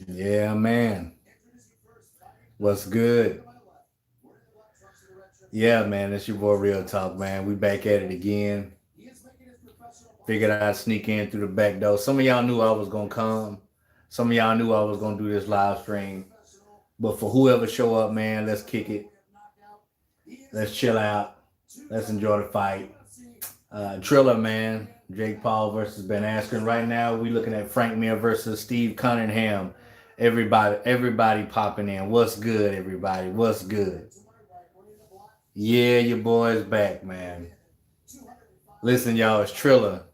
Yeah, man. What's good? Yeah, man. It's your boy Real Talk, man. We back at it again. Figured I'd sneak in through the back door. Some of y'all knew I was gonna come. Some of y'all knew I was gonna do this live stream. But for whoever show up, man, let's kick it. Let's chill out. Let's enjoy the fight. Triller, man. Jake Paul versus Ben Askren. Right now, we looking at Frank Mir versus Steve Cunningham. Everybody popping in. What's good, everybody? What's good? Yeah, your boy's back, man. Listen, y'all, it's Triller.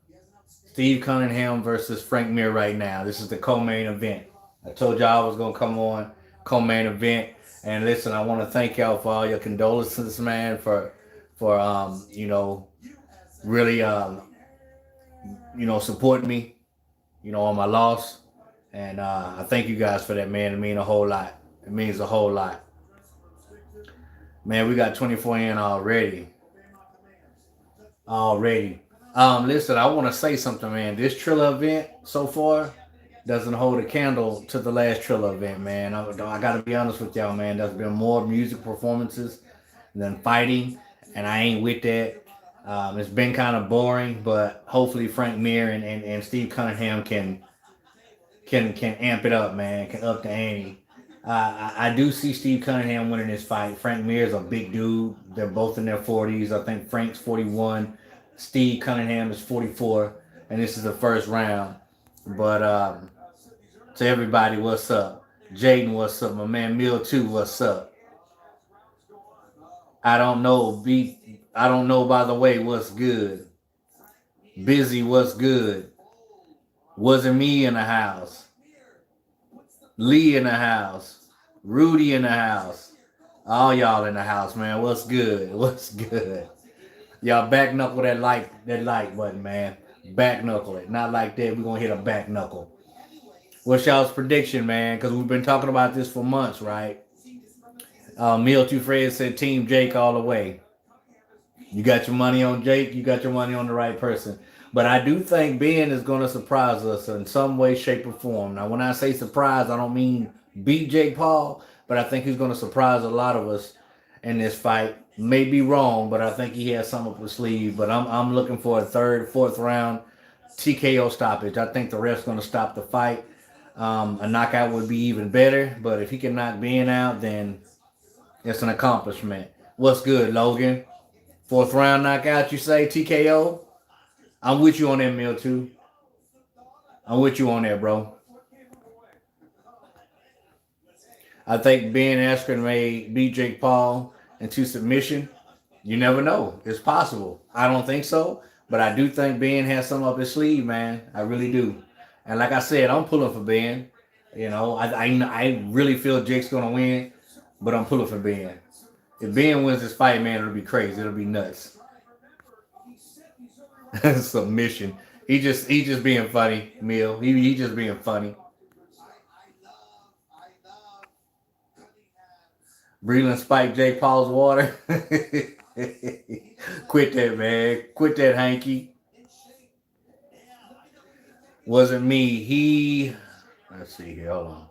Steve Cunningham versus Frank Mir right now. This is the co-main event. I told y'all I was gonna come on co-main event. And listen, I want to thank y'all for all your condolences, man, for really supporting me, on my loss. And I thank you guys for that, man. It means a whole lot. It means a whole lot. Man, we got 24 in already. Already. Listen, I want to say something, man. This Triller event so far doesn't hold a candle to the last Triller event, man. I got to be honest with y'all, man. There's been more music performances than fighting, and I ain't with that. It's been kind of boring, but hopefully Frank Mir and Steve Cunningham can amp it up, man. Can up the ante. I do see Steve Cunningham winning this fight. Frank Mir is a big dude. They're both in their 40s. I think Frank's 41. Steve Cunningham is 44. And this is the first round. But to everybody, what's up? Jaden, what's up? My man Mill 2, what's up? I don't know. I don't know, by the way, what's good. Busy, what's good? Wasn't me in the house. Lee in the house. Rudy in the house. All y'all in the house, man. What's good? What's good? Y'all back knuckle that like button, man. Back knuckle it. Not like that. We're gonna hit a back knuckle. What's y'all's prediction, man? Because we've been talking about this for months, right? Meal Two Fred said Team Jake all the way. You got your money on Jake. You got your money on the right person. But I do think Ben is going to surprise us in some way, shape, or form. Now, when I say surprise, I don't mean beat Jake Paul, but I think he's going to surprise a lot of us in this fight. May be wrong, but I think he has something up his sleeve. But I'm looking for a third, fourth round TKO stoppage. I think the ref's going to stop the fight. A knockout would be even better, but if he can knock Ben out, then it's an accomplishment. What's good, Logan? Fourth round knockout, you say? TKO? I'm with you on that, Mill, too. I'm with you on that, bro. I think Ben Askren may beat Jake Paul into submission. You never know. It's possible. I don't think so, but I do think Ben has something up his sleeve, man. I really do. And like I said, I'm pulling for Ben. I really feel Jake's going to win, but I'm pulling for Ben. If Ben wins this fight, man, it'll be crazy. It'll be nuts. Submission. He just being funny, Mill. He just being funny. Breland spike Jake Paul's water. Quit that, man. Quit that, hanky. Wasn't me. Let's see here. Hold on.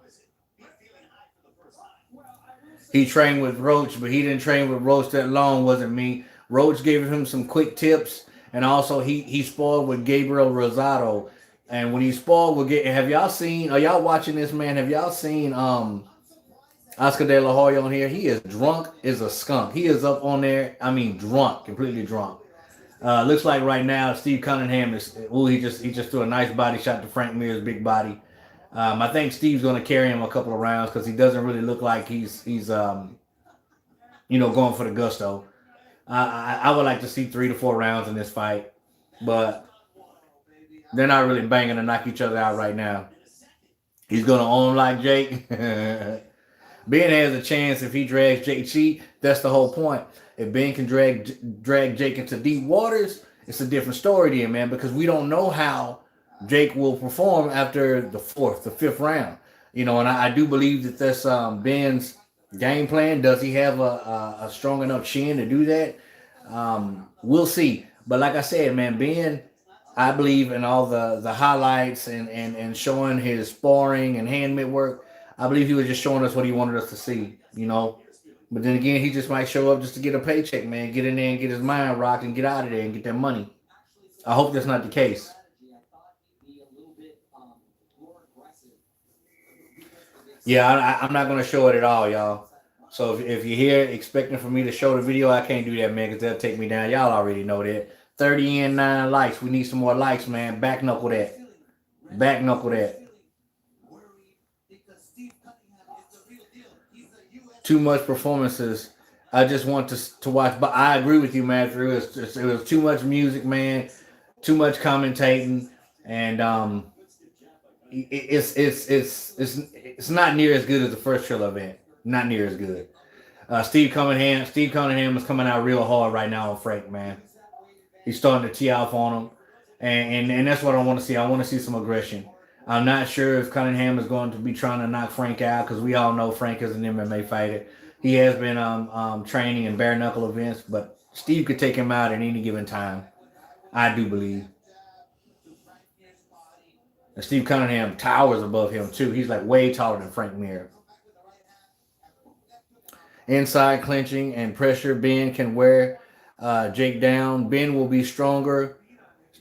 He trained with Roach, but he didn't train with Roach that long. Wasn't me. Roach gave him some quick tips, and also he spoiled with Gabriel Rosado. And when he spoiled with, have y'all seen? Are y'all watching this, man? Have y'all seen Oscar De La Hoya on here? He is drunk as a skunk. He is up on there. I mean, drunk, completely drunk. Looks like right now Steve Cunningham is. Oh, he just threw a nice body shot to Frank Mir's big body. I think Steve's going to carry him a couple of rounds because he doesn't really look like he's going for the gusto. I would like to see 3 to 4 rounds in this fight, but they're not really banging to knock each other out right now. He's going to own like Jake. Ben has a chance if he drags Jake cheat. That's the whole point. If Ben can drag Jake into deep waters, it's a different story then, man, because we don't know how Jake will perform after the fifth round. And I do believe that that's Ben's game plan. Does he have a strong enough chin to do that? We'll see. But like I said, man, Ben I believe in all the highlights and showing his sparring and hand mid work. I believe he was just showing us what he wanted us to see, you know. But then again, he just might show up just to get a paycheck, man. Get in there and get his mind rocked and get out of there and get that money. I hope that's not the case. Yeah, I'm not gonna show it at all, y'all. So if you're here expecting for me to show the video, I can't do that, man, because they'll take me down. Y'all already know that. 30 and 9 likes. We need some more likes, man. Back knuckle that. Back knuckle that. Too much performances. I just want to watch. But I agree with you, Matthew. It was too much music, man. Too much commentating, and it's not near as good as the first Triller event. Not near as good. Steve Cunningham is coming out real hard right now on Frank, man. He's starting to tee off on him, and that's what I want to see. I want to see some aggression. I'm not sure if Cunningham is going to be trying to knock Frank out because we all know Frank is an MMA fighter. He has been training in bare knuckle events, but Steve could take him out at any given time. I do believe. And Steve Cunningham towers above him too. He's like way taller than Frank Mir. Inside clinching and pressure. Ben can wear Jake down. Ben will be stronger,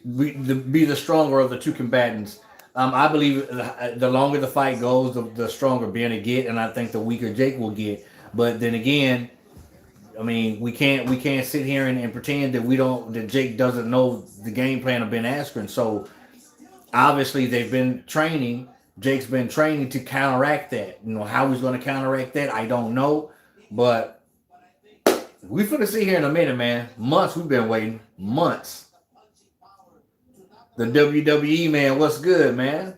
be the stronger of the two combatants. I believe the longer the fight goes, the stronger Ben will get, and I think the weaker Jake will get. But then again, I mean, we can't sit here and pretend that Jake doesn't know the game plan of Ben Askren. So obviously they've been training. Jake's been training to counteract that. You know how he's going to counteract that, I don't know. But we're going to see here in a minute, man. Months we've been waiting. Months. The WWE, man, what's good, man?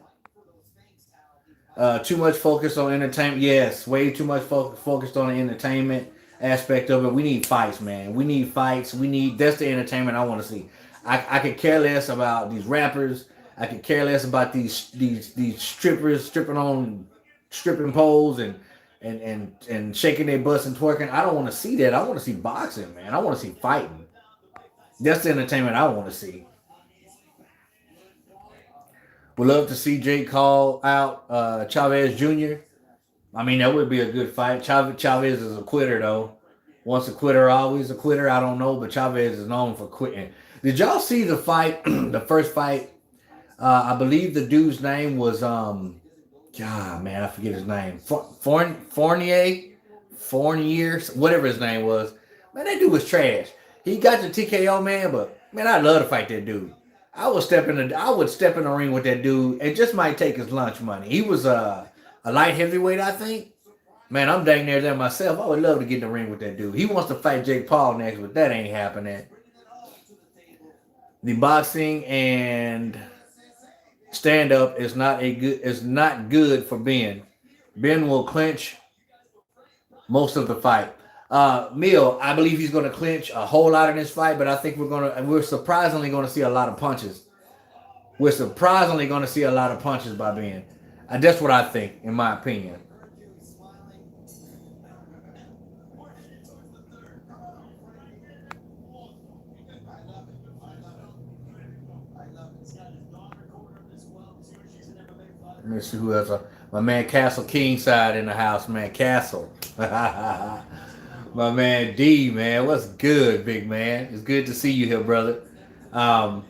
Too much focus on entertainment. Yes, way too much focused on the entertainment aspect of it. We need fights, man. We need fights. That's the entertainment I want to see. I could care less about these rappers. I could care less about these strippers stripping poles and shaking their butts and twerking. I don't want to see that. I want to see boxing, man. I want to see fighting. That's the entertainment I want to see. Would love to see Jake call out Chavez Jr. I mean, that would be a good fight. Chavez is a quitter, though. Once a quitter, always a quitter. I don't know, but Chavez is known for quitting. Did y'all see the fight, the first fight? I believe the dude's name was, God, man, I forget his name. Fournier, whatever his name was. Man, that dude was trash. He got the TKO, man, but, man, I'd love to fight that dude. I would step in the ring with that dude and just might take his lunch money. He was a light heavyweight, I think. Man, I'm dang near there myself. I would love to get in the ring with that dude. He wants to fight Jake Paul next, but that ain't happening. The boxing and stand up is not good for Ben. Ben will clinch most of the fight. Mill, I believe he's going to clinch a whole lot in this fight, but I think we're surprisingly going to see a lot of punches. We're surprisingly going to see a lot of punches by Ben. That's what I think, in my opinion. Let me see who else. My man Castle Kingside in the house, man. Castle. My man D, man. What's good, big man? It's good to see you here, brother. I'm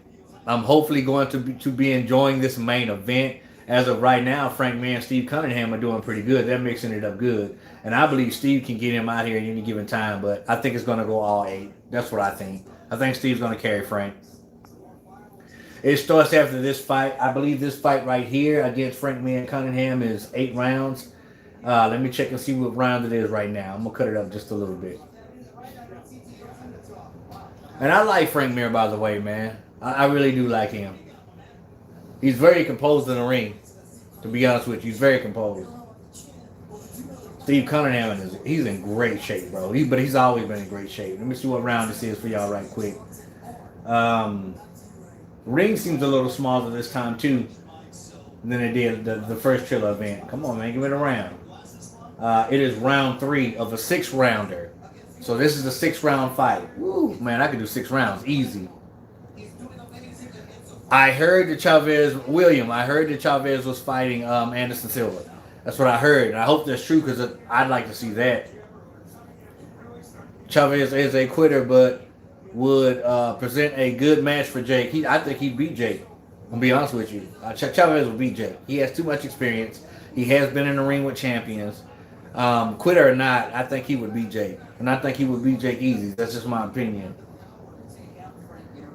hopefully going to be enjoying this main event. As of right now, Frank Mir and Steve Cunningham are doing pretty good. They're mixing it up good. And I believe Steve can get him out here at any given time, but I think it's going to go all 8. That's what I think. I think Steve's going to carry Frank. It starts after this fight. I believe this fight right here against Frank Mir and Cunningham is 8 rounds. Let me check and see what round it is right now. I'm going to cut it up just a little bit. And I like Frank Mir, by the way, man. I really do like him. He's very composed in the ring, to be honest with you. He's very composed. Steve Cunningham, he's in great shape, bro. But he's always been in great shape. Let me see what round this is for y'all right quick. Ring seems a little smaller this time, too, than it did the first Triller event. Come on, man. Give it a round. It is round 3 of a 6-rounder. So this is a 6-round fight. Woo, man, I could do 6 rounds. Easy. I heard that I heard that Chavez was fighting Anderson Silva. That's what I heard, and I hope that's true because I'd like to see that. Chavez is a quitter, but would present a good match for Jake. I think he'd beat Jake. I'm gonna be honest with you. Chavez will beat Jake. He has too much experience. He has been in the ring with champions. Quitter or not, I think he would beat Jake, and I think he would beat Jake easy. That's just my opinion.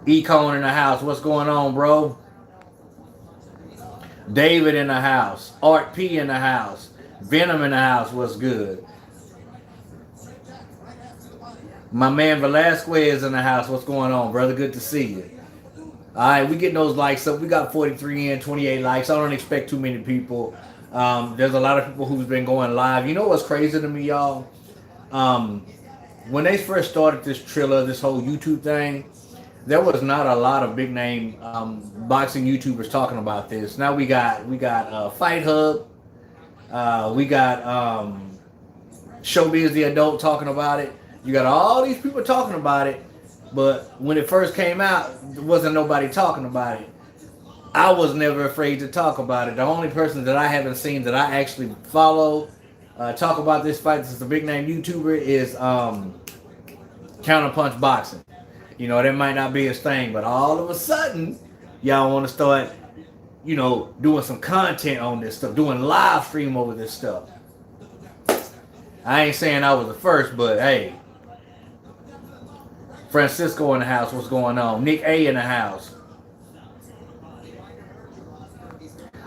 Econ in the house. What's going on, bro? David in the house. Art P in the house. Venom in the house. What's good? My man Velasquez in the house. What's going on, brother? Good to see you. All right, we getting those likes up. We got 43 and 28 likes. I don't expect too many people. There's a lot of people who's been going live. You know what's crazy to me, y'all? When they first started this Triller, this whole YouTube thing, there was not a lot of big name boxing YouTubers talking about this. Now we got Fight Hub, we got Showbiz the Adult talking about it. You got all these people talking about it, but when it first came out, there wasn't nobody talking about it. I was never afraid to talk about it. The only person that I haven't seen that I actually follow talk about this fight, this is a big name YouTuber, is Counterpunch Boxing. You know, that might not be his thing, but all of a sudden, y'all want to start, you know, doing some content on this stuff, doing live stream over this stuff. I ain't saying I was the first, but hey. Francisco in the house, what's going on? Nick A in the house.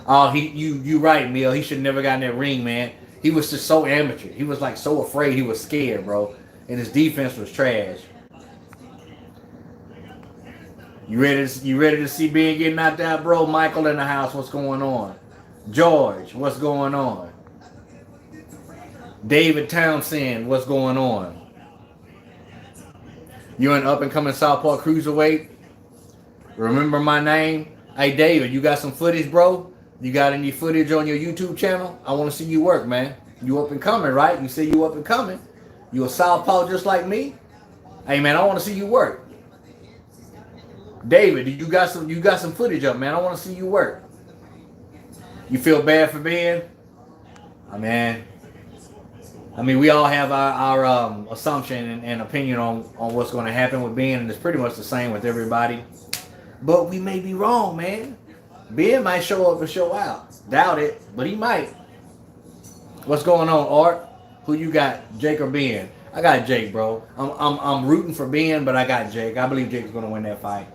Oh, you right, Neil. He should never got in that ring, man. He was just so amateur. He was like so afraid. He was scared, bro. And his defense was trash. You ready to see Ben getting knocked out, bro? Michael in the house, what's going on? George, what's going on? David Townsend, what's going on? You an up and coming Southpaw cruiserweight? Remember my name? Hey David, you got some footage, bro? You got any footage on your YouTube channel? I want to see you work, man. You up and coming, right? You say you up and coming. You a Southpaw just like me? Hey man, I want to see you work. David, you got some footage up, man. I want to see you work. You feel bad for Ben? I mean, we all have our assumption and opinion on what's going to happen with Ben, and it's pretty much the same with everybody. But we may be wrong, man. Ben might show up and show out. Doubt it, but he might. What's going on, Art? Who you got, Jake or Ben? I got Jake, bro. I'm rooting for Ben, but I got Jake. I believe Jake's going to win that fight.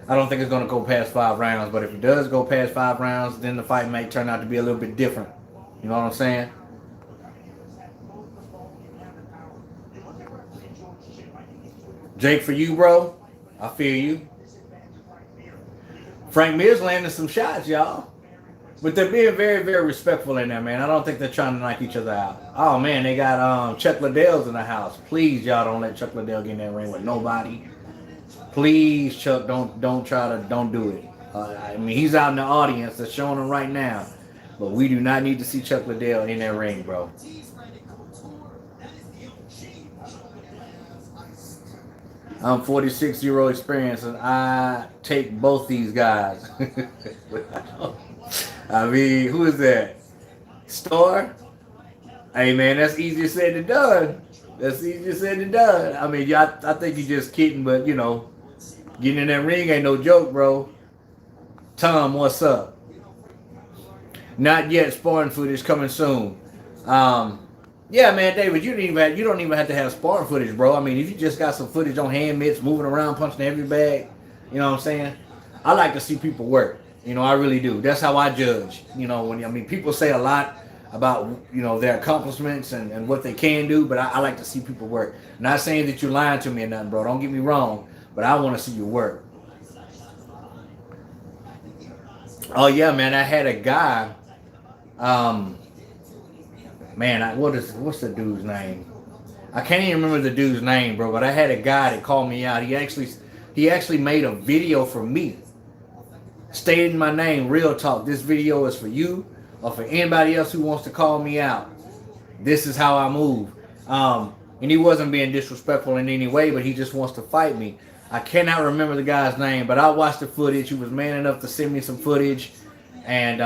I don't think it's going to go past 5 rounds, but if it does go past 5 rounds, then the fight might turn out to be a little bit different. You know what I'm saying? Jake for you, bro. I feel you. Frank Mir's landing some shots, y'all. But they're being very, very respectful in there, man. I don't think they're trying to knock each other out. Oh, man, they got Chuck Liddell's in the house. Please, y'all, don't let Chuck Liddell get in that ring with nobody. Please, Chuck, don't do it. I mean, he's out in the audience. They're showing him right now. But we do not need to see Chuck Liddell in that ring, bro. I'm 46-year-old experience, and I take both these guys. I mean, who is that? Star? Hey, man, that's easier said than done. That's easier said than done. I mean, I think you're just kidding, but, you know, getting in that ring ain't no joke, bro. Tom, what's up? Not yet. Sparring footage coming soon. Yeah, man, David, you don't even have to have sparring footage, bro. I mean, if you just got some footage on hand mitts, moving around, punching every bag, you know what I'm saying? I like to see people work. You know, I really do. That's how I judge. You know, people say a lot about, you know, their accomplishments and what they can do, but I like to see people work. Not saying that you're lying to me or nothing, bro. Don't get me wrong, but I want to see you work. Oh, yeah, man, I had a guy, man, what's the dude's name? I can't even remember the dude's name, bro, but I had a guy that called me out. He actually made a video for me, stating my name, real talk. This video is for you or for anybody else who wants to call me out. This is how I move. And he wasn't being disrespectful in any way, but he just wants to fight me. I cannot remember the guy's name, but I watched the footage. He was man enough to send me some footage, and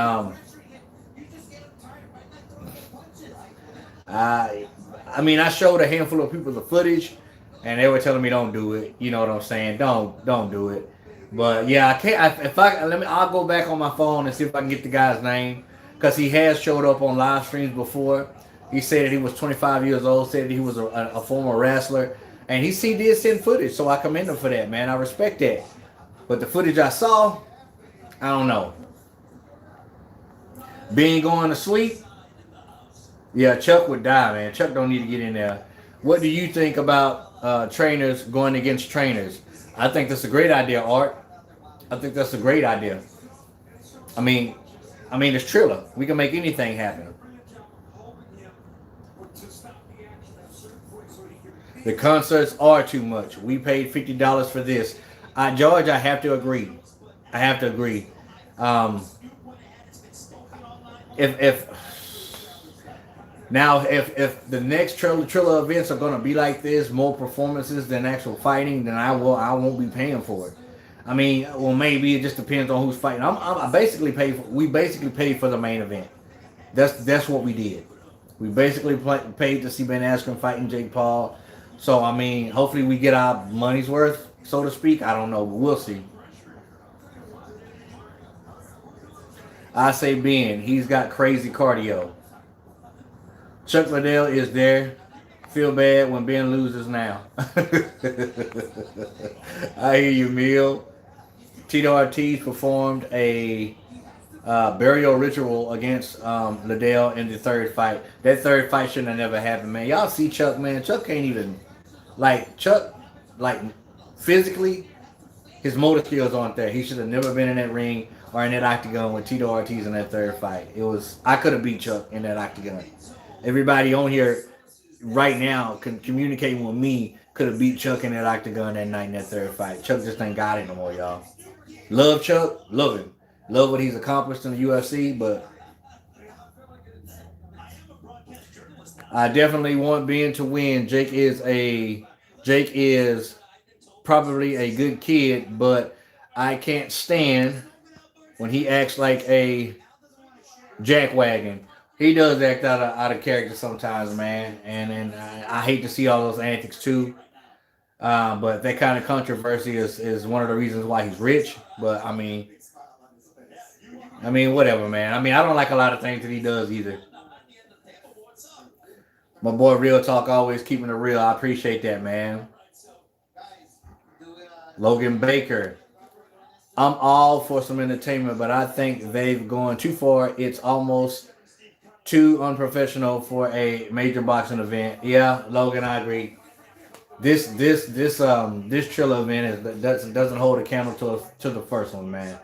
I, I mean, I showed a handful of people the footage, and they were telling me don't do it. You know what I'm saying? Don't do it. But yeah, I can't. If I let me, I'll go back on my phone and see if I can get the guy's name because he has showed up on live streams before. He said that he was 25 years old. Said that he was a former wrestler, and he did send footage. So I commend him for that, man. I respect that. But the footage I saw, I don't know. Being going to sleep, yeah, Chuck would die, man. Chuck don't need to get in there. What do you think about trainers going against trainers? I think that's a great idea, Art. I think that's a great idea. I mean, it's Triller. We can make anything happen. The concerts are too much. We paid $50 for this. George, I have to agree. I have to agree. If Now, if the next Triller events are gonna be like this, more performances than actual fighting, then I won't be paying for it. I mean, well, maybe it just depends on who's fighting. We basically paid for the main event. That's what we did. We basically paid to see Ben Askren fighting Jake Paul. So I mean, hopefully we get our money's worth, so to speak. I don't know, but we'll see. I say Ben, he's got crazy cardio. Chuck Liddell is there. Feel bad when Ben loses now. I hear you, Meal. Tito Ortiz performed a burial ritual against Liddell in the third fight. That third fight shouldn't have never happened, man. Y'all see Chuck, man. Chuck can't even, physically, his motor skills aren't there. He should have never been in that ring or in that octagon with Tito Ortiz in that third fight. I could have beat Chuck in that octagon. Everybody on here right now communicating with me could have beat Chuck in that octagon that night in that third fight. Chuck just ain't got it no more, y'all. Love Chuck, love him. Love what he's accomplished in the UFC, but I definitely want Ben to win. Jake is probably a good kid, but I can't stand when he acts like a jackwagon. He does act out of character sometimes, man, and I hate to see all those antics too. But that kind of controversy is one of the reasons why he's rich. But I mean, whatever, man. I don't like a lot of things that he does either. My boy Real Talk always keeping it real. I appreciate that, man. Logan Baker. I'm all for some entertainment, but I think they've gone too far. It's almost too unprofessional for a major boxing event. Yeah, Logan, I agree. This Triller event doesn't hold a candle to the first one, man,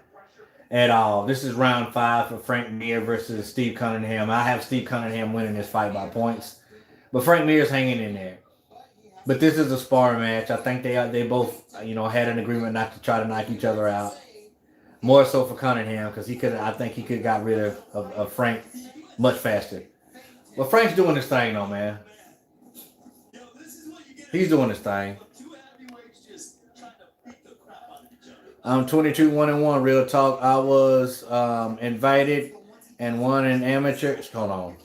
at all. This is round 5 for Frank Mir versus Steve Cunningham. I have Steve Cunningham winning this fight by points, but Frank Mir's hanging in there. But this is a sparring match. I think they both had an agreement not to try to knock each other out. More so for Cunningham because I think he could have got rid of Frank much faster. But Frank's doing his thing though, man. He's doing his thing. I'm 22-1-1. Real talk. I was invited and won an amateur. Hold on.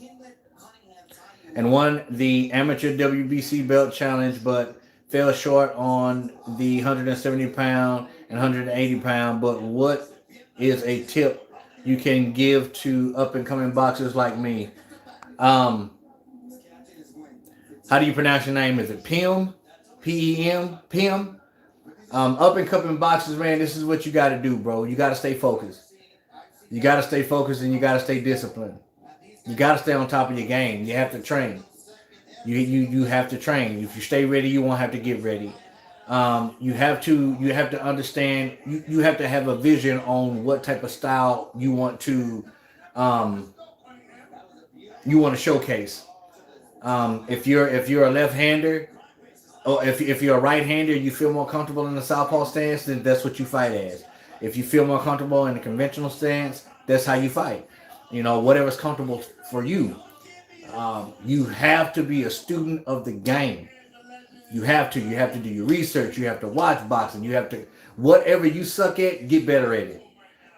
And won the amateur WBC belt challenge, but fell short on the 170 pound and 180 pound. But what is a tip you can give to up and coming boxers like me? How do you pronounce your name? Is it Pim? P-E-M? Pim? Up and coming boxers, man, this is what you got to do, bro. You got to stay focused. You got to stay focused and you got to stay disciplined. You got to stay on top of your game. You have to train. You have to train. If you stay ready, you won't have to get ready. You have to understand. You have to have a vision on what type of style you want to showcase. If you're a left-hander, or if you're a right-hander, you feel more comfortable in the southpaw stance, then that's what you fight as. If you feel more comfortable in the conventional stance, that's how you fight. Whatever's comfortable for you. You have to be a student of the game. You have to. You have to do your research. You have to watch boxing. You have to, whatever you suck at, get better at it.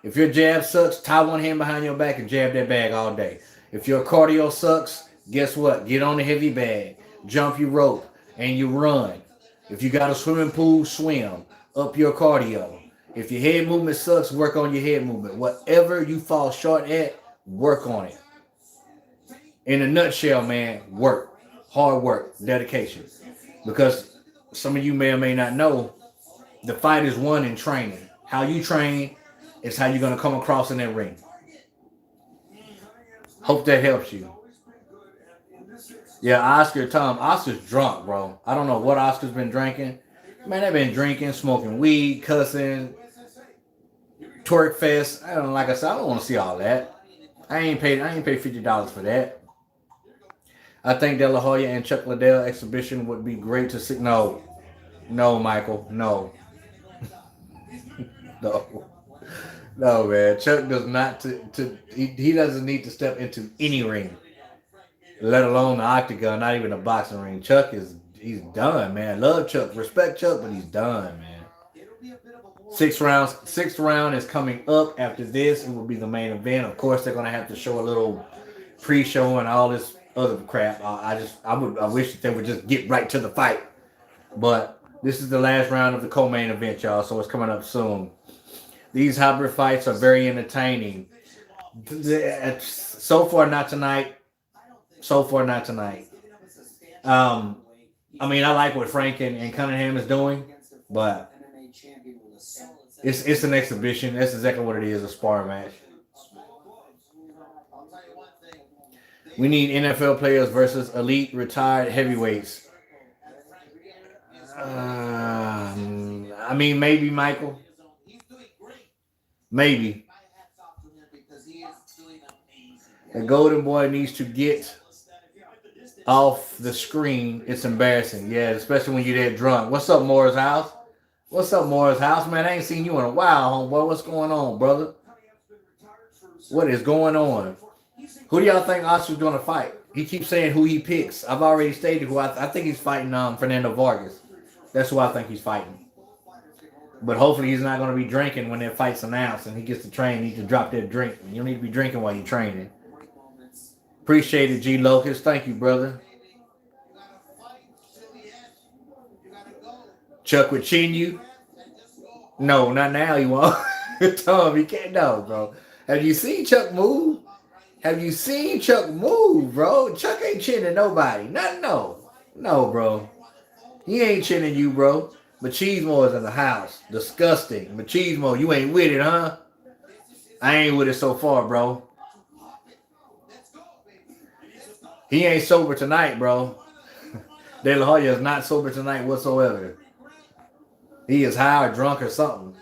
If your jab sucks, tie one hand behind your back and jab that bag all day. If your cardio sucks, guess what? Get on the heavy bag, jump your rope, and you run. If you got a swimming pool, swim. Up your cardio. If your head movement sucks, work on your head movement. Whatever you fall short at, work on it. In a nutshell, man, work. Hard work, dedication. Because some of you may or may not know, the fight is won in training. How you train is how you're going to come across in that ring. Hope that helps you. Yeah, Oscar's drunk, bro. I don't know what Oscar's been drinking. Man, they've been drinking, smoking weed, cussing, twerk fest. I don't know, like I said, I don't want to see all that. I ain't paid $50 for that. I think De La Hoya and Chuck Liddell exhibition would be great to see. No, Michael, no. No, man. Chuck does not he doesn't need to step into any ring, let alone the octagon, not even a boxing ring. He's done, man. Love Chuck, respect Chuck, but he's done, man. Sixth round is coming up after this. It will be the main event. Of course, they're gonna have to show a little pre-show and all this other crap. I wish that they would just get right to the fight. But this is the last round of the co-main event, y'all. So it's coming up soon. These hybrid fights are very entertaining. So far, not tonight. I mean, I like what Frank and Cunningham is doing, but it's an exhibition. That's exactly what it is, a sparring match. We need NFL players versus elite retired heavyweights. I mean, maybe, Michael. Maybe. The Golden Boy needs to get off the screen. It's embarrassing. Yeah, especially when you're that drunk. What's up, Morris House? Man, I ain't seen you in a while, homeboy. What's going on, brother? What is going on? Who do y'all think Oscar's going to fight? He keeps saying who he picks. I've already stated who I think he's fighting Fernando Vargas. That's who I think he's fighting. But hopefully he's not going to be drinking when that fight's announced and he gets to train. He needs to drop that drink. You don't need to be drinking while you're training. Appreciate it, G Locust. Thank you, brother. Chuck would chin you? No, not now. You won't. Tom, he can't. No, bro. Have you seen Chuck move? Bro? Chuck ain't chinning nobody. No, bro. He ain't chinning you, bro. Machismo is in the house. Disgusting. Machismo, you ain't with it, huh? I ain't with it so far, bro. He ain't sober tonight, bro. De La Hoya is not sober tonight whatsoever. He is high or drunk or something.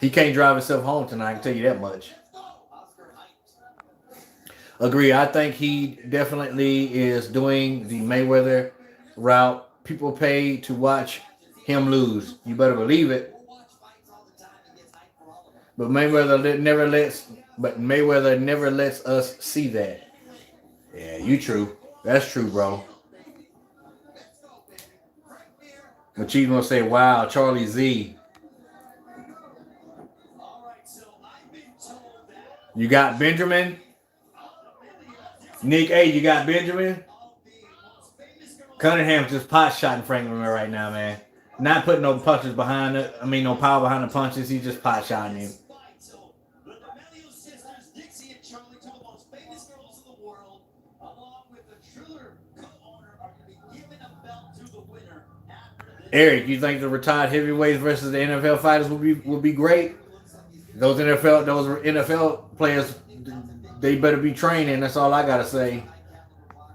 He can't drive himself home tonight, I can tell you that much. Agree. I think he definitely is doing the Mayweather route. People pay to watch him lose. You better believe it. But Mayweather never lets us see that. Yeah, you true. That's true, bro. Machismo say, wow, Charlie Z. You got Benjamin? Nick, hey, you got Benjamin? Cunningham's just pot-shotting Franklin right now, man. Not putting no punches behind it. No power behind the punches. He's just pot-shotting him. Eric, you think the retired heavyweights versus the NFL fighters would be great? Those NFL players, they better be training. That's all I gotta say.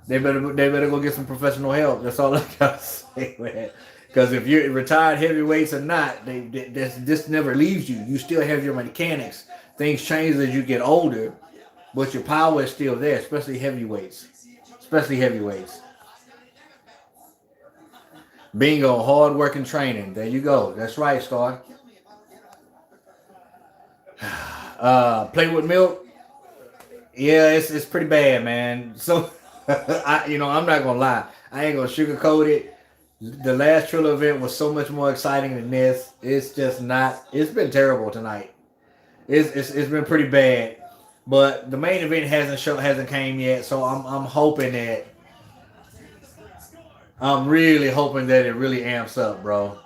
They better go get some professional help. That's all I gotta say, man. Because if you're retired heavyweights or not, this never leaves you. You still have your mechanics. Things change as you get older, but your power is still there, especially heavyweights. Bingo, hard work and training. There you go. That's right, Star. Play with milk. Yeah, it's pretty bad, man. So I'm not gonna lie. I ain't gonna sugarcoat it. The last Triller event was so much more exciting than this. It's just not. It's been terrible tonight. It's been pretty bad. But the main event hasn't came yet, so I'm hoping that I'm really hoping that it really amps up, bro.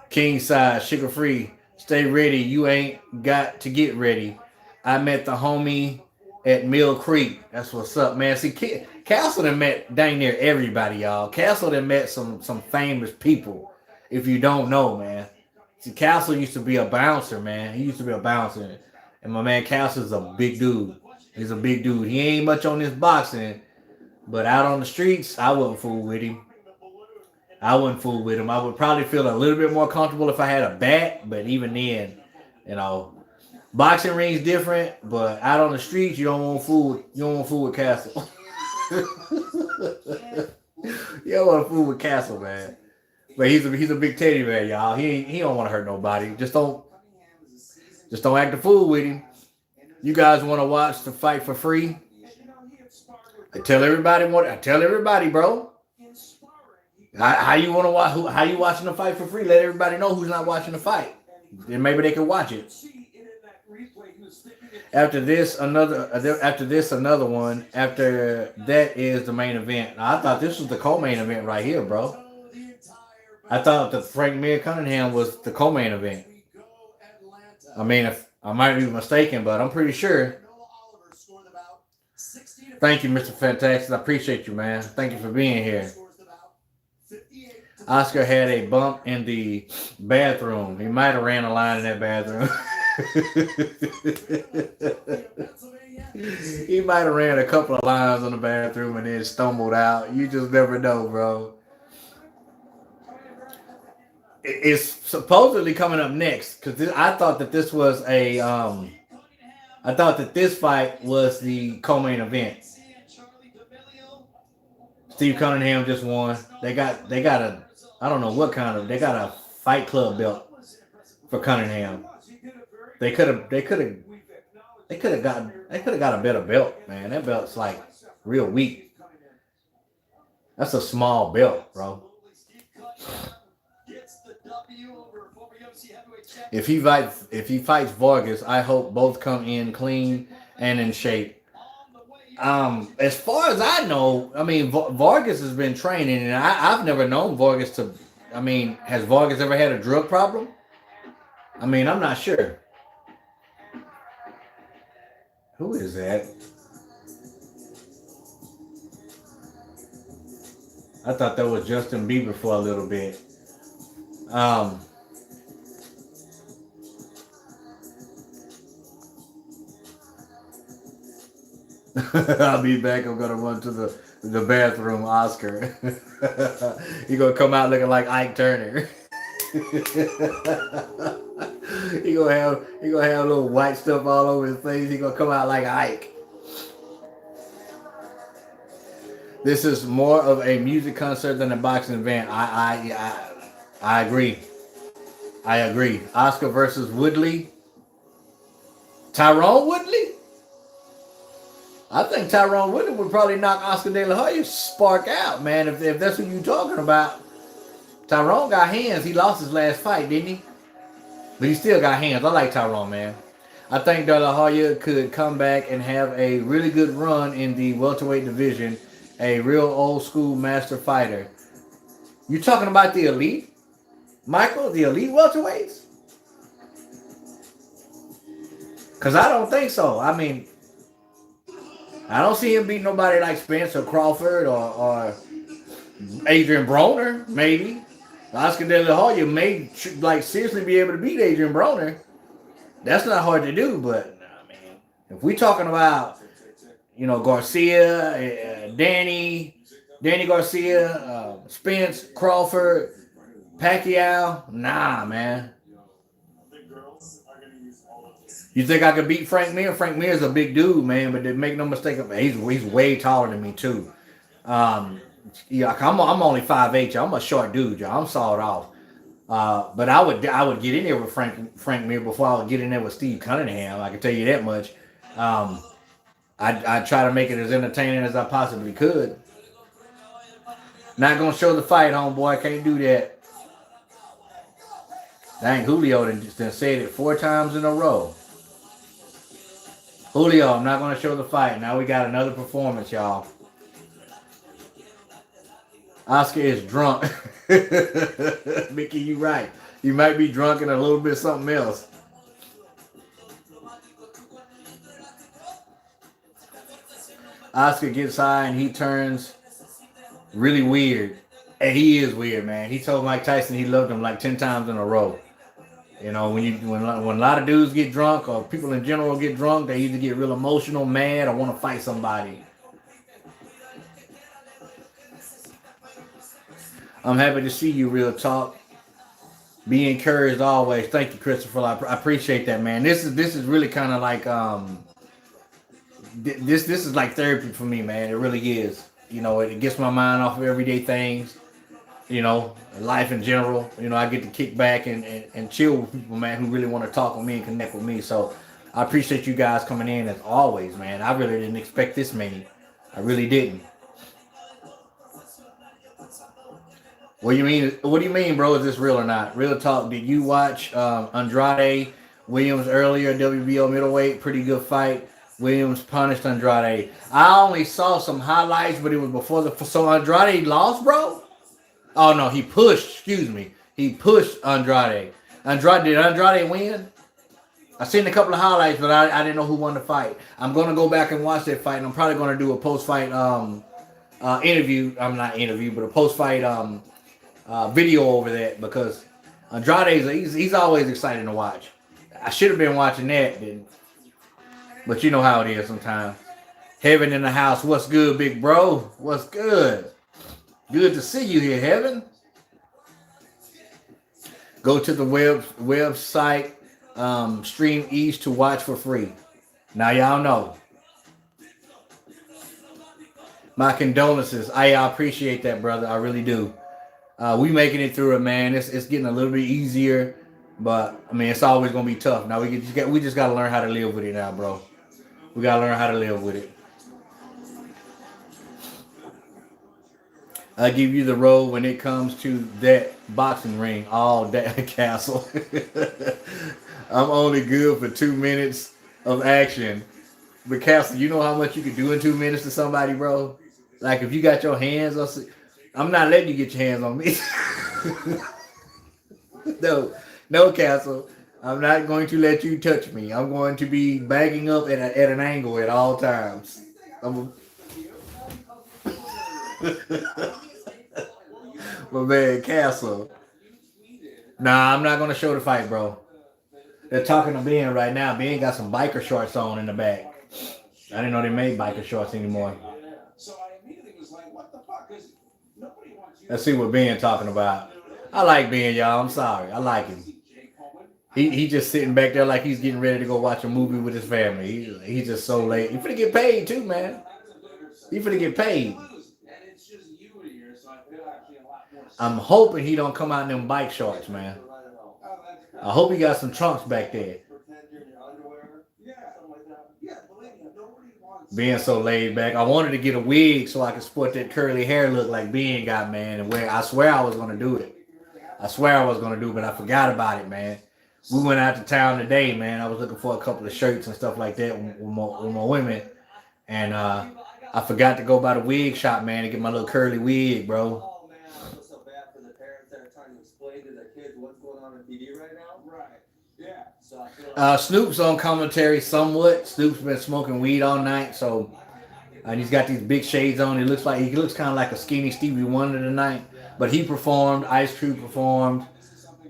King size, sugar free. Stay ready. You ain't got to get ready. I met the homie at Mill Creek. That's what's up, man. See, Castle done met dang near everybody, y'all. Castle done met some famous people. If you don't know, man. See, Castle used to be a bouncer, man. He used to be a bouncer. And my man Castle's a big dude. He's a big dude. He ain't much on this boxing, but out on the streets, I wouldn't fool with him. I wouldn't fool with him. I would probably feel a little bit more comfortable if I had a bat, but even then, you know, boxing ring's different, but out on the streets, you don't want to fool. You don't want to fool with Castle. You don't want to fool with Castle, man. But he's a big teddy bear, y'all. He don't want to hurt nobody. Just don't act a fool with him. You guys want to watch the fight for free? I tell everybody, bro. How you want to watch? How you watching the fight for free? Let everybody know who's not watching the fight. Then maybe they can watch it. After this, another one. After that is the main event. Now, I thought this was the co-main event right here, bro. I thought the Frank Mir Cunningham was the co-main event. I mean, if I might be mistaken, but I'm pretty sure. Thank you, Mr. Fantastic. I appreciate you, man. Thank you for being here. Oscar had a bump in the bathroom. He might have ran a line in that bathroom. He might have ran a couple of lines on the bathroom and then stumbled out. You just never know, bro. It's supposedly coming up next because I thought that this was I thought that this fight was the co-main event. Steve Cunningham just won. They got a I don't know what kind of they got a Fight Club belt for Cunningham. They could have got a better belt, man. That belt's like real weak. That's a small belt, bro. If he fights Vargas, I hope both come in clean and in shape. As far as I know, I mean, Vargas has been training, and I've never known Vargas to. I mean, has Vargas ever had a drug problem? I mean, I'm not sure. Who is that? I thought that was Justin Bieber for a little bit. I'll be back. I'm gonna run to the bathroom, Oscar. He gonna come out looking like Ike Turner. he gonna have little white stuff all over his face. He gonna come out like Ike. This is more of a music concert than a boxing event. I agree. I agree. Oscar versus Woodley. Tyrone Woodley? I think Tyrone Woodley would probably knock Oscar De La Hoya spark out, man. If that's what you're talking about. Tyrone got hands. He lost his last fight, didn't he? But he still got hands. I like Tyrone, man. I think De La Hoya could come back and have a really good run in the welterweight division. A real old school master fighter. You talking about the elite? Michael, the elite welterweights? Because I don't think so. I mean, I don't see him beat nobody like Spencer Crawford or Adrian Broner, maybe. Oscar De La Hoya may seriously be able to beat Adrian Broner. That's not hard to do, but I mean, if we talking about, Garcia, Danny Garcia, Spence, Crawford, Pacquiao, nah, man. You think I could beat Frank Mir? Frank Mir's a big dude, man, but make no mistake, he's way taller than me too. I'm only 5'8", y'all. I'm a short dude, y'all. I'm sawed off. But I would get in there with Frank Mir before I would get in there with Steve Cunningham. I can tell you that much. I'd try to make it as entertaining as I possibly could. Not gonna show the fight, homeboy. Can't do that. Dang, Julio done said it 4 times in a row. Julio, I'm not gonna show the fight. Now we got another performance, y'all. Oscar is drunk. Mickey, you right. You might be drunk and a little bit something else. Oscar gets high and he turns really weird. And he is weird, man. He told Mike Tyson he loved him like 10 times in a row. You know, when a lot of dudes get drunk or people in general get drunk, they either get real emotional, mad, or want to fight somebody. I'm happy to see you, Real Talk. Be encouraged always. Thank you, Christopher. I appreciate that, man. This is really kind of like this is like therapy for me, man. It really is. You know, it gets my mind off of everyday things. You know, life in general. You know, I get to kick back and chill with people, man, who really want to talk with me and connect with me. So I appreciate you guys coming in as always, man. I really didn't expect this many. I really didn't. What do you mean? What do you mean, bro? Is this real or not? Real talk. Did you watch Andrade Williams earlier? WBO middleweight, pretty good fight. Williams punished Andrade. I only saw some highlights, but it was before the. So Andrade lost, bro. Oh no, he pushed. Excuse me. He pushed Andrade. Did Andrade win? I seen a couple of highlights, but I didn't know who won the fight. I'm gonna go back and watch that fight, and I'm probably gonna do a post-fight interview. I'm not interview, but a post-fight video over that because Andrade he's always exciting to watch. I should have been watching that, but you know how it is sometimes. Heaven in the house. What's good, big bro? What's good? Good to see you here, Heaven. Go to the website Stream East to watch for free. Now y'all know. My condolences. I appreciate that, brother. I really do. We making it through it, man. It's getting a little bit easier, but I mean it's always gonna be tough. Now we just gotta learn how to live with it now, bro. We gotta learn how to live with it. I give you the role when it comes to that boxing ring all day, Castle. I'm only good for 2 minutes of action. But Castle, you know how much you can do in 2 minutes to somebody, bro? Like if you got your hands on, I'm not letting you get your hands on me. No, Castle. I'm not going to let you touch me. I'm going to be backing up at an angle at all times. My man, Castle. Nah, I'm not going to show the fight, bro. They're talking to Ben right now. Ben got some biker shorts on in the back. I didn't know they made biker shorts anymore. Let's see what Ben talking about. I like Ben, y'all. I'm sorry. I like him. He just sitting back there like he's getting ready to go watch a movie with his family. He's just so late. He finna get paid too, man. He finna get paid. I'm hoping he don't come out in them bike shorts, man. I hope he got some trunks back there. Being so laid back. I wanted to get a wig so I could sport that curly hair look like Ben got, man. And I swear I was gonna do it. I swear I was gonna do it, but I forgot about it, man. We went out to town today, man. I was looking for a couple of shirts and stuff like that with my women. And I forgot to go by the wig shop, man, to get my little curly wig, bro. Snoop's on commentary somewhat. Snoop's been smoking weed all night, so and he's got these big shades on. He looks kind of like a skinny Stevie Wonder tonight. But he performed. Ice Cube performed.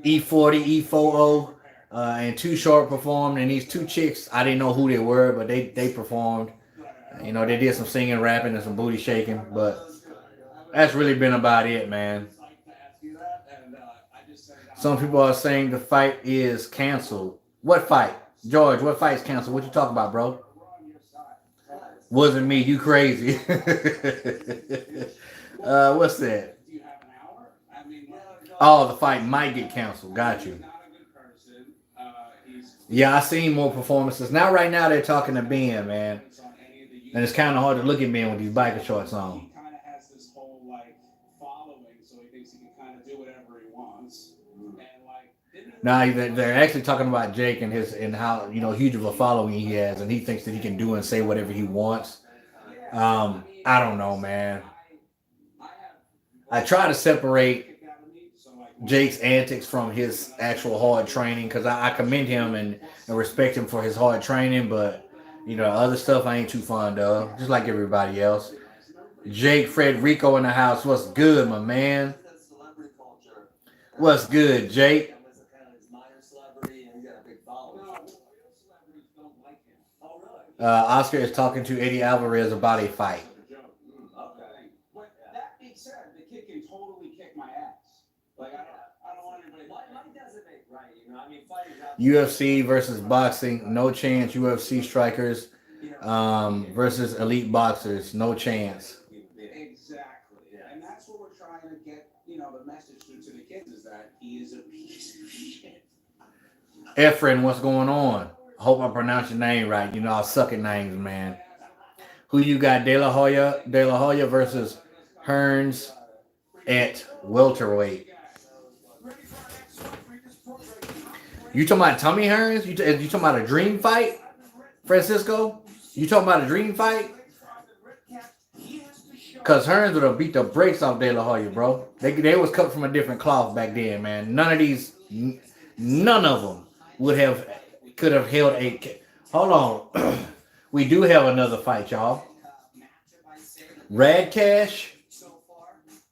E40, E40, and Too Short performed. And these two chicks, I didn't know who they were, but they performed. You know, they did some singing, rapping, and some booty shaking. But that's really been about it, man. Some people are saying the fight is canceled. What fight? George, what fight's canceled? What you talking about, bro? Wasn't me. You crazy. What's that? Oh, the fight might get canceled. Got you. Yeah, I seen more performances. Now, right now, they're talking to Ben, man. And it's kind of hard to look at Ben with these biker shorts on. Now they're actually talking about Jake and his and how huge of a following he has, and he thinks that he can do and say whatever he wants. I don't know, man. I try to separate Jake's antics from his actual hard training because I commend him and respect him for his hard training, but other stuff I ain't too fond of, just like everybody else. Jake Frederico in the house. What's good, my man? What's good, Jake? Oscar is talking to Eddie Alvarez about a fight. UFC versus boxing, no chance. UFC strikers versus elite boxers, no chance. Exactly. And that's what we're trying to get, the message to the kids is that he is a piece of shit. Askren, what's going on? I hope I pronounced your name right. I suck at names, man. Who you got? De La Hoya versus Hearns at welterweight. You talking about Tommy Hearns? You talking about a dream fight, Francisco? You talking about a dream fight? Because Hearns would have beat the brakes off De La Hoya, bro. They was cut from a different cloth back then, man. None of them could have held a. Hold on. We do have another fight, y'all. Radcash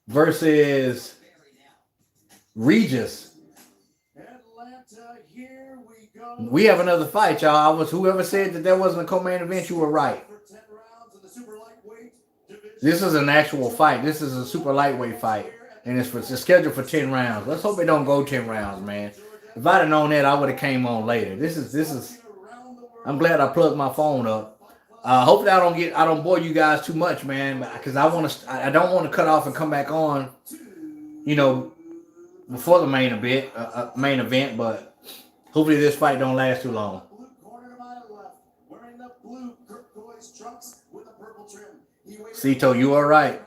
versus Regis. We have another fight, y'all. Whoever said that wasn't a co-main event, you were right. This is an actual fight. This is a super lightweight fight, and it's scheduled for 10 rounds. Let's hope it don't go 10 rounds, man. If I'd have known that, I would have came on later. This is. I'm glad I plugged my phone up. Hopefully I don't bore you guys too much, man, because I don't want to cut off and come back on, before the main event, but hopefully this fight don't last too long. Cito, you are right.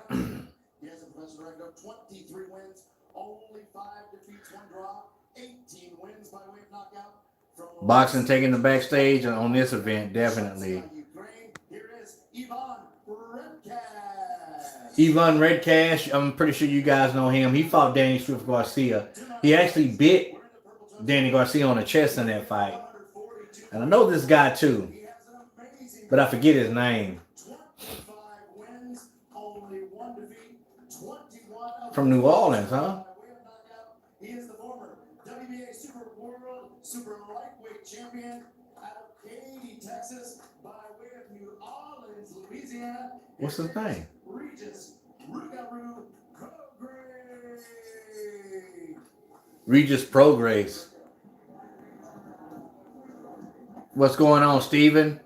Boxing taking the backstage on this event, definitely. Ivan Redcash, I'm pretty sure you guys know him. He fought Danny Swift Garcia. He actually bit Danny Garcia on the chest in that fight. And I know this guy too, but I forget his name. From New Orleans, huh? He is the former WBA Super Lightweight Champion out of Katy, Texas, by way of New Orleans, Louisiana. What's his name? Regis Prograis. What's going on, Steven?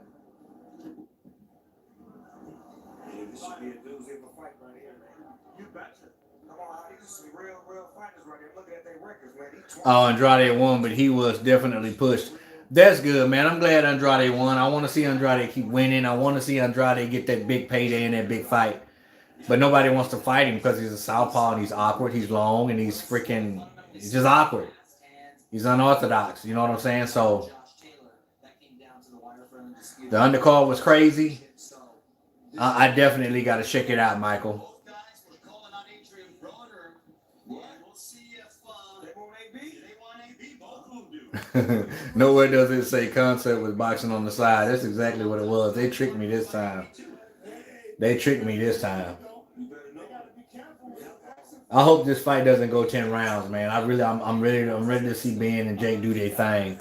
Oh, Andrade won, but he was definitely pushed. That's good, man. I'm glad Andrade won. I want to see Andrade keep winning. I want to see Andrade get that big payday in that big fight. But nobody wants to fight him because he's a southpaw and he's awkward. He's long and he's just awkward. He's unorthodox. You know what I'm saying? So the undercard was crazy. I definitely got to check it out, Michael. Nowhere does it say concept with boxing on the side. That's exactly what it was. They tricked me this time. I hope this fight doesn't go 10 rounds, man. I'm ready to see Ben and Jake do their thing.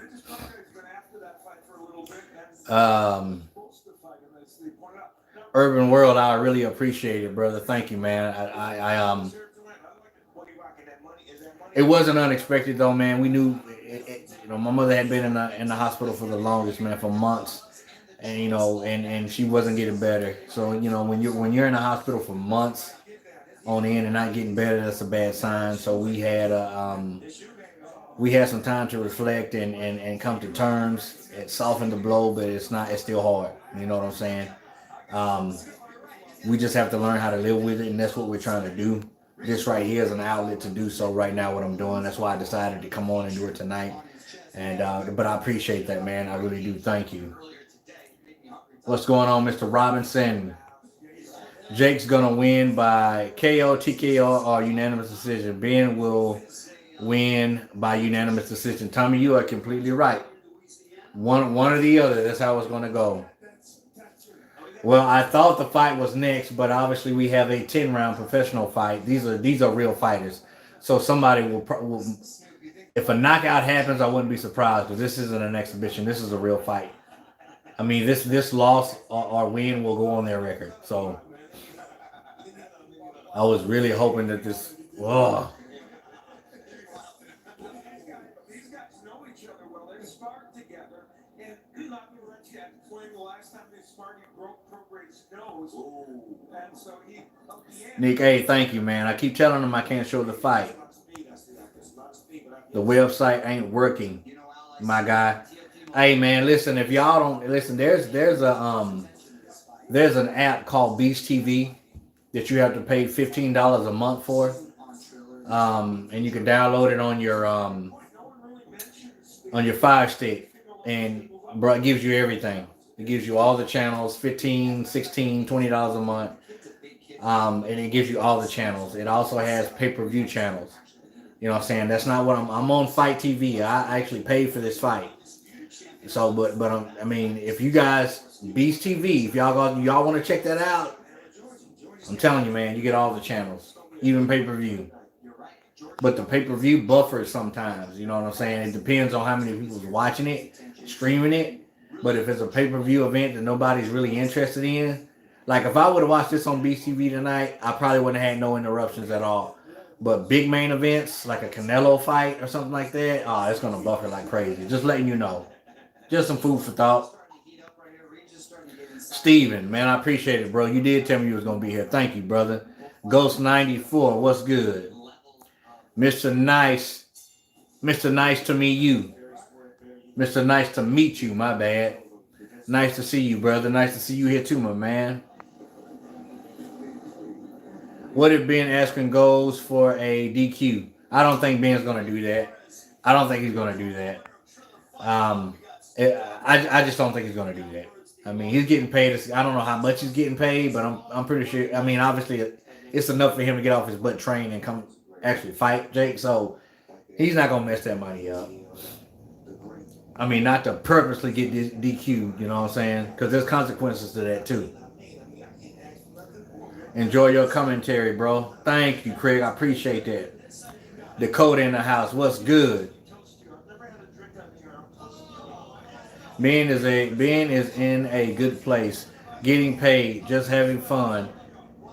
Urban World, I really appreciate it, brother. Thank you, man. It wasn't unexpected though, man. We knew my mother had been in the hospital for the longest, man, for months. And and she wasn't getting better. So, when you're in the hospital for months on end and not getting better, that's a bad sign. So we had some time to reflect and come to terms. It softened the blow, but it's still hard. You know what I'm saying? We just have to learn how to live with it, and that's what we're trying to do. this right here is an outlet to do so right now, what I'm doing. That's why I decided to come on and do it tonight. And but I appreciate that, man. I really do. Thank you. What's going on, Mr. Robinson? Jake's gonna win by KO, TKO, or unanimous decision. Ben will win by unanimous decision. Tommy, you are completely right. One or the other. That's how it's gonna go. Well, I thought the fight was next, but obviously we have a 10-round professional fight. These are real fighters. So somebody will if a knockout happens, I wouldn't be surprised. But this isn't an exhibition. This is a real fight. I mean, this loss or win will go on their record. So I was really hoping that this. Whoa. Nick, hey, thank you, man. I keep telling them I can't show the fight. The website ain't working, my guy. Hey, man, listen. If y'all don't listen, there's an app called Beast TV that you have to pay $15 a month for, and you can download it on your Fire Stick, and bro, it gives you everything. It gives you all the channels, $15, $16, $20 a month. And it gives you all the channels. It also has pay-per-view channels. You know what I'm saying? That's not what I'm on Fight TV. I actually paid for this fight. So, but I mean, if you guys, Beast TV, if y'all want to check that out, I'm telling you, man, you get all the channels, even pay-per-view. But the pay-per-view buffers sometimes. You know what I'm saying? It depends on how many people's watching it, streaming it. But if it's a pay-per-view event that nobody's really interested in, like if I would have watched this on BTV tonight, I probably wouldn't have had no interruptions at all. But big main events, like a Canelo fight or something like that, it's going to buffer like crazy. Just letting you know. Just some food for thought. Steven, man, I appreciate it, bro. You did tell me you was going to be here. Thank you, brother. Ghost94, what's good? Mr. Nice to meet you. Mr. Nice to meet you, my bad. Nice to see you, brother. Nice to see you here too, my man. What if Ben Askren goes for a DQ? I don't think Ben's going to do that. I don't think he's going to do that. I just don't think he's going to do that. I mean, he's getting paid. I don't know how much he's getting paid, but I'm pretty sure. I mean, obviously, it's enough for him to get off his butt, train, and come actually fight Jake. So he's not going to mess that money up. I mean, not to purposely get DQ'd, you know what I'm saying? Because there's consequences to that, too. Enjoy your commentary, bro. Thank you, Craig. I appreciate that. Dakota in the house. What's good? Ben is in a good place. Getting paid. Just having fun.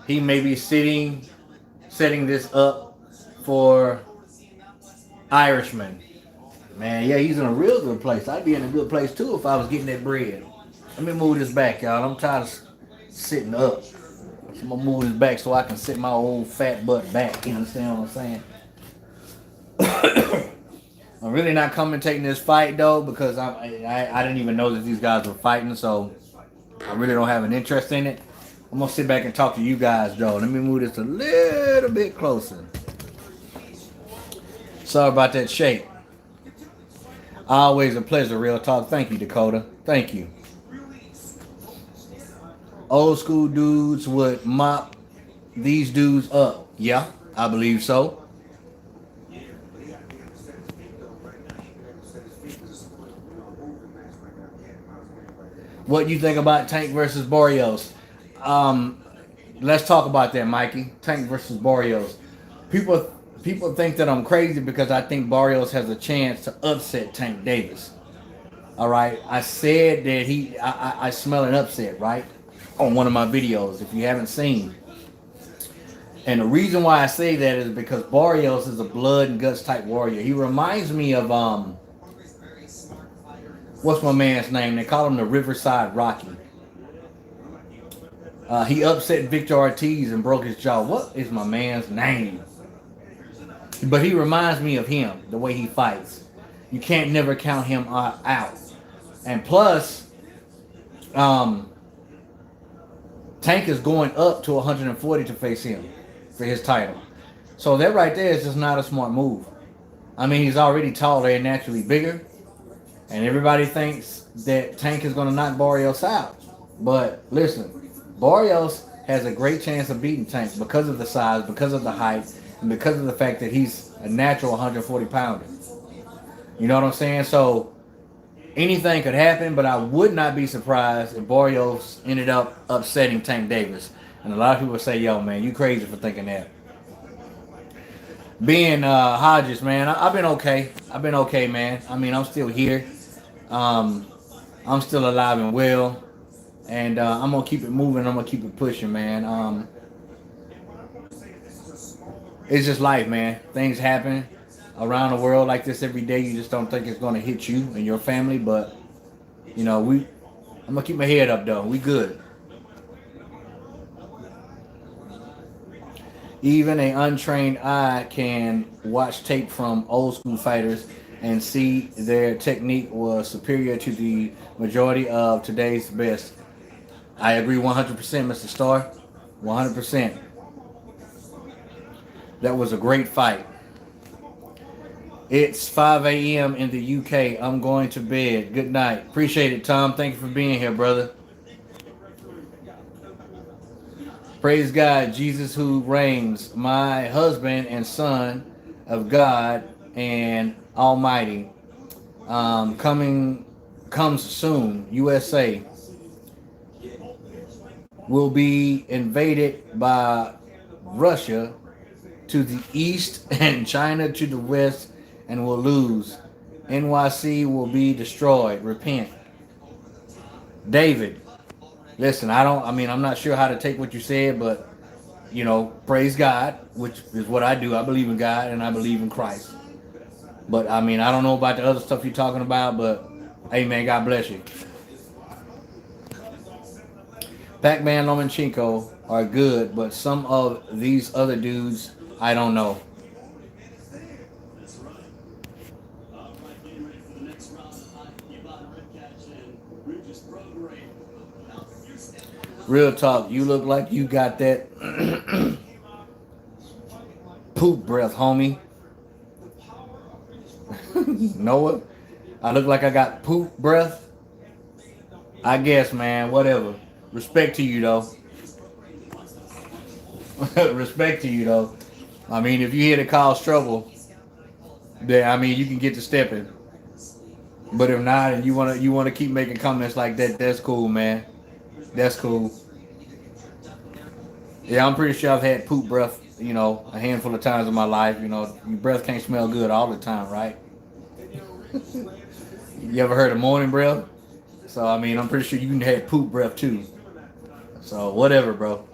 He may be setting this up for Irishman. Man, yeah, he's in a real good place. I'd be in a good place, too, if I was getting that bread. Let me move this back, y'all. I'm tired of sitting up. I'm going to move this back so I can sit my old fat butt back. You understand what I'm saying? I'm really not commentating this fight, though, because I didn't even know that these guys were fighting, so I really don't have an interest in it. I'm going to sit back and talk to you guys, though. Let me move this a little bit closer. Sorry about that shake. Always a pleasure, real talk. Thank you, Dakota. Thank you. Old school dudes would mop these dudes up. Yeah, I believe so. What you think about Tank versus Barrios? Let's talk about that, Mikey. Tank versus Barrios. People think that I'm crazy because I think Barrios has a chance to upset Tank Davis. All right, I said that I smell an upset, right, on one of my videos. If you haven't seen, and the reason why I say that is because Barrios is a blood and guts type warrior. He reminds me of what's my man's name? They call him the Riverside Rocky. He upset Victor Ortiz and broke his jaw. What is my man's name? But he reminds me of him, the way he fights. You can't never count him out. And plus, Tank is going up to 140 to face him for his title. So that right there is just not a smart move. I mean, he's already taller and naturally bigger, and everybody thinks that Tank is going to knock Barrios out. But listen, Barrios has a great chance of beating Tank because of the size, because of the height, and because of the fact that he's a natural 140 pounder. You know what I'm saying? So anything could happen, but I would not be surprised if Barrios ended up upsetting Tank Davis. And a lot of people say, yo, man, you crazy for thinking that. Being Hodges, man, I've been okay. I've been okay, man. I mean, I'm still here. Um, I'm still alive and well. And I'm going to keep it moving. I'm going to keep it pushing, man. It's just life, man. Things happen around the world like this every day. You just don't think it's going to hit you and your family. But, you know, I'm going to keep my head up, though. We good. Even an untrained eye can watch tape from old school fighters and see their technique was superior to the majority of today's best. I agree 100%, Mr. Starr. 100%. That was a great fight. It's 5 a.m. in the UK. I'm going to bed. Good night. Appreciate it, Tom. Thank you for being here, brother. Praise God, Jesus who reigns, my husband and son of God and Almighty. Comes soon. USA will be invaded by Russia to the east and China to the west and will lose. NYC will be destroyed. Repent. David, listen, I'm not sure how to take what you said, but, you know, praise God, which is what I do. I believe in God and I believe in Christ. But, I mean, I don't know about the other stuff you're talking about, but, hey, man, God bless you. Pac-Man, Lomachenko are good, but some of these other dudes, I don't know. Real talk, you look like you got that poop breath, homie. Noah, I look like I got poop breath. I guess, man, whatever. Respect to you, though. Respect to you, though. I mean, if you here to cause trouble, then I mean you can get to stepping. But if not, and you wanna keep making comments like that, that's cool, man. That's cool. Yeah, I'm pretty sure I've had poop breath, you know, a handful of times in my life. You know, your breath can't smell good all the time, right? You ever heard of morning breath? So I mean, I'm pretty sure you can have poop breath too. So whatever, bro.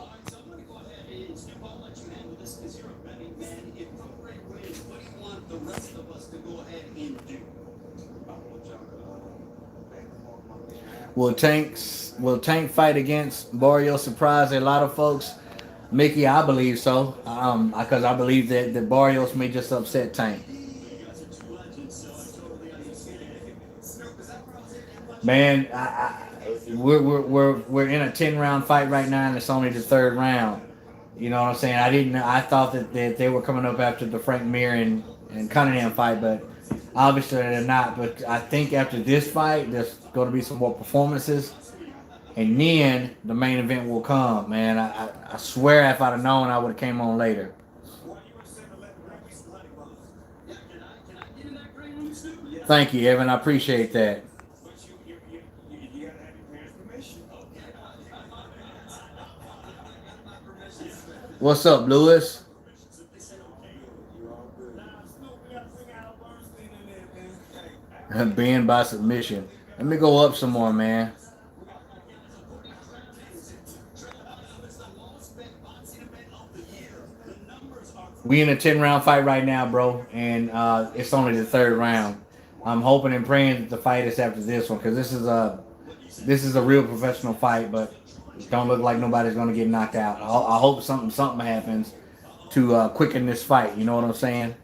Will Tank fight against Barrios surprise a lot of folks? Mickey, I believe so. Because I believe that Barrios may just upset Tank. Man, we're in a 10-round fight right now, and it's only the third round. You know what I'm saying? I thought that they were coming up after the Frank Mir and Cunningham fight, but obviously they're not. But I think after this fight, there's going to be some more performances, and then the main event will come. Man, I swear if I'd have known, I would have came on later. Thank you, Evan. I appreciate that. What's up, Lewis? Banned by submission. Let me go up some more, man. We in a 10-round fight right now, bro, and it's only the third round. I'm hoping and praying that the fight is after this one, because this is a real professional fight, but it don't look like nobody's gonna get knocked out. I hope something happens to quicken this fight. You know what I'm saying?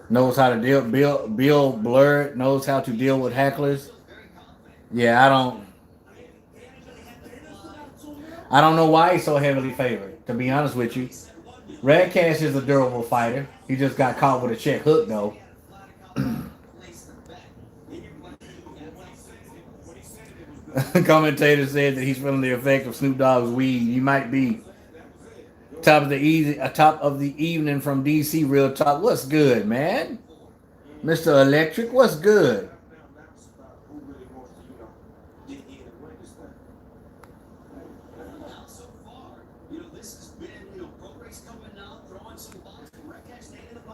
Knows how to deal. Bill Blurred knows how to deal with hecklers. Yeah, I don't. I don't know why he's so heavily favored, to be honest with you. Red Cash is a durable fighter. He just got caught with a check hook, though. Commentator said that he's feeling the effect of Snoop Dogg's weed. He might be. Top of the evening from DC Real Talk. What's good, man? Mr. Electric, what's good?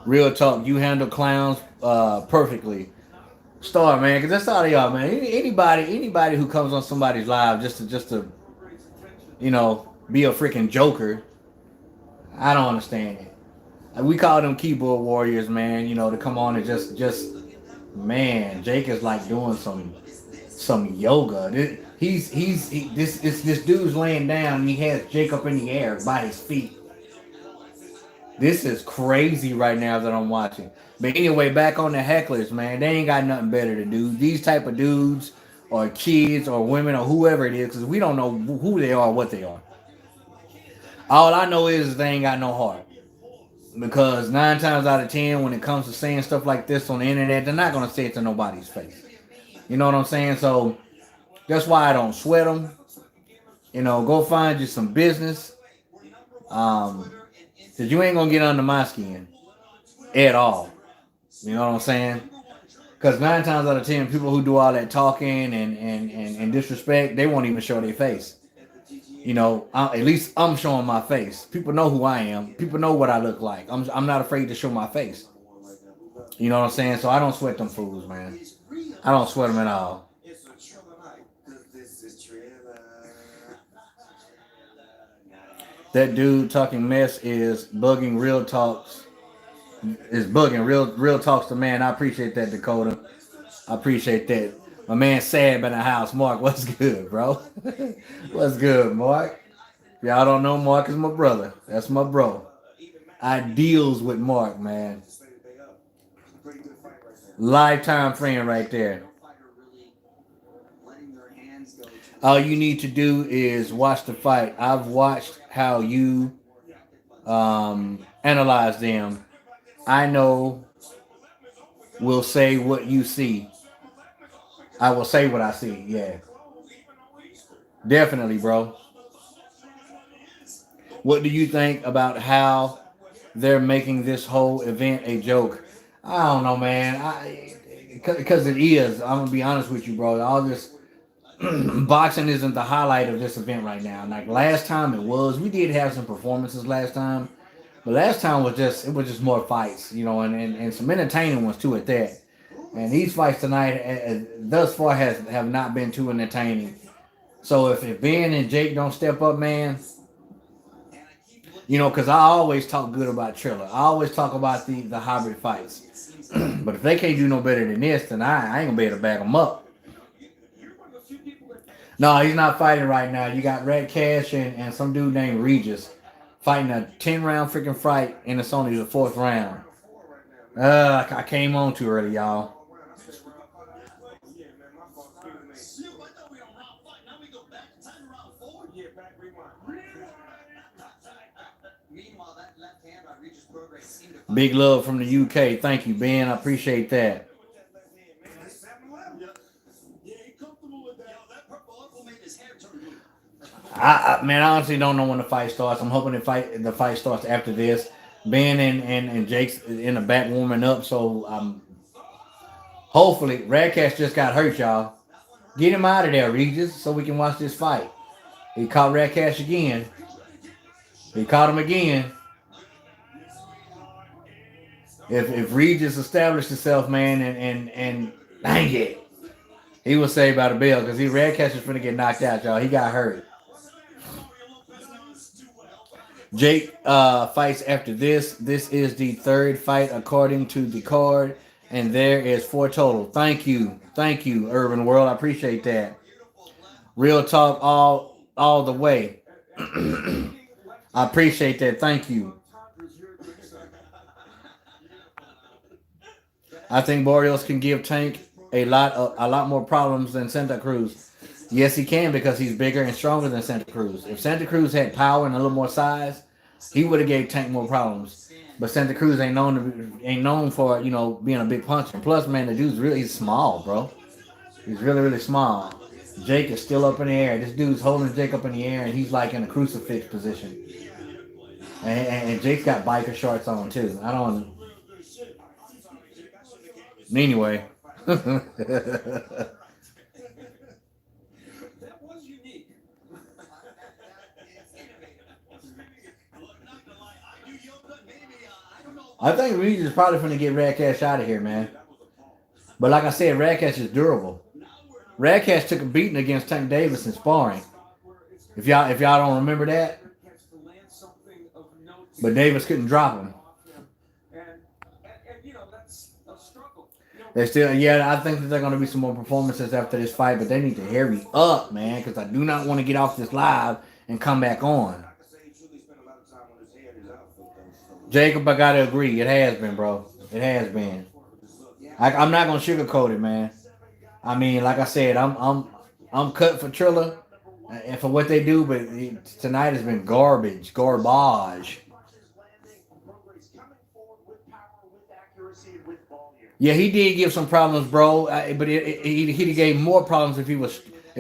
Real talk, you handle clowns perfectly. Star, man, because that's all they are, man. Anybody who comes on somebody's live just to be a freaking joker, I don't understand it. We call them keyboard warriors, man. To come on and just man, Jake is like doing some yoga. This dude's laying down and he has Jake up in the air by his feet. This is crazy right now that I'm watching. But anyway, back on the hecklers, man. They ain't got nothing better to do. These type of dudes or kids or women or whoever it is, because we don't know who they are, what they are. All I know is they ain't got no heart. Because 9 times out of 10, when it comes to saying stuff like this on the internet, they're not going to say it to nobody's face. You know what I'm saying? So that's why I don't sweat them. Go find you some business. Because you ain't going to get under my skin at all. You know what I'm saying? Because 9 times out of 10, people who do all that talking and disrespect, they won't even show their face. At least I'm showing my face. People know who I am. People know what I look like. I'm not afraid to show my face. You know what I'm saying? So I don't sweat them fools, man. I don't sweat them at all. That dude talking mess is bugging real talks. Is bugging real talks to man. I appreciate that, Dakota. I appreciate that. My man Sam in the house. Mark, what's good, bro? What's good, Mark? Y'all don't know Mark is my brother. That's my bro. I deals with Mark, man. Lifetime friend right there. All you need to do is watch the fight. I've watched how you analyze them. I know will say what you see. I will say what I see. Yeah. Definitely, bro. What do you think about how they're making this whole event a joke? I don't know, man. Because it is. I'm gonna be honest with you, bro. All this boxing isn't the highlight of this event right now. Like last time, it was. We did have some performances last time, but last time was just more fights, and some entertaining ones too at that. And these fights tonight, thus far, have not been too entertaining. So if Ben and Jake don't step up, man, because I always talk good about Triller. I always talk about the hybrid fights. But if they can't do no better than this, then I ain't gonna be able to back them up. No, he's not fighting right now. You got Red Cash and some dude named Regis fighting a 10-round freaking fight, and it's only the 4th round. I came on too early, y'all. Big love from the UK. Thank you, Ben. I appreciate that. Man, I honestly don't know when the fight starts. I'm hoping the fight starts after this. Ben and Jake's in the back warming up, so hopefully Radcast just got hurt, y'all. Get him out of there, Regis, so we can watch this fight. He caught Radcast again. He caught him again. If Regis established himself, man, and dang it, he was saved by the bell because Radcast is finna get knocked out, y'all. He got hurt. Jake fights after this. This is the 3rd fight according to the card, and there is 4 total. Thank you, Urban World. I appreciate that. Real talk all the way. I appreciate that. Thank you. I think Barrios can give Tank a lot more problems than Santa Cruz. Yes, he can because he's bigger and stronger than Santa Cruz. If Santa Cruz had power and a little more size, he would have gave Tank more problems. But Santa Cruz ain't known for being a big puncher. And plus, man, the dude's he's small, bro. He's really really small. Jake is still up in the air. This dude's holding Jake up in the air, and he's like in a crucifix position. And Jake's got biker shorts on too. I don't. Anyway. I think Regis is probably finna get Red Cash out of here, man. But like I said, Red Cash is durable. Red Cash took a beating against Tank Davis in sparring. If y'all don't remember that. But Davis couldn't drop him. They still, I think that there are going to be some more performances after this fight, but they need to hurry up, man, because I do not want to get off this live and come back on. Jacob, I gotta agree, it has been, bro. It has been. I'm not gonna sugarcoat it, man. I mean, like I said, I'm cut for Triller and for what they do, but tonight has been garbage. Yeah, he did give some problems, bro. But he gave more problems if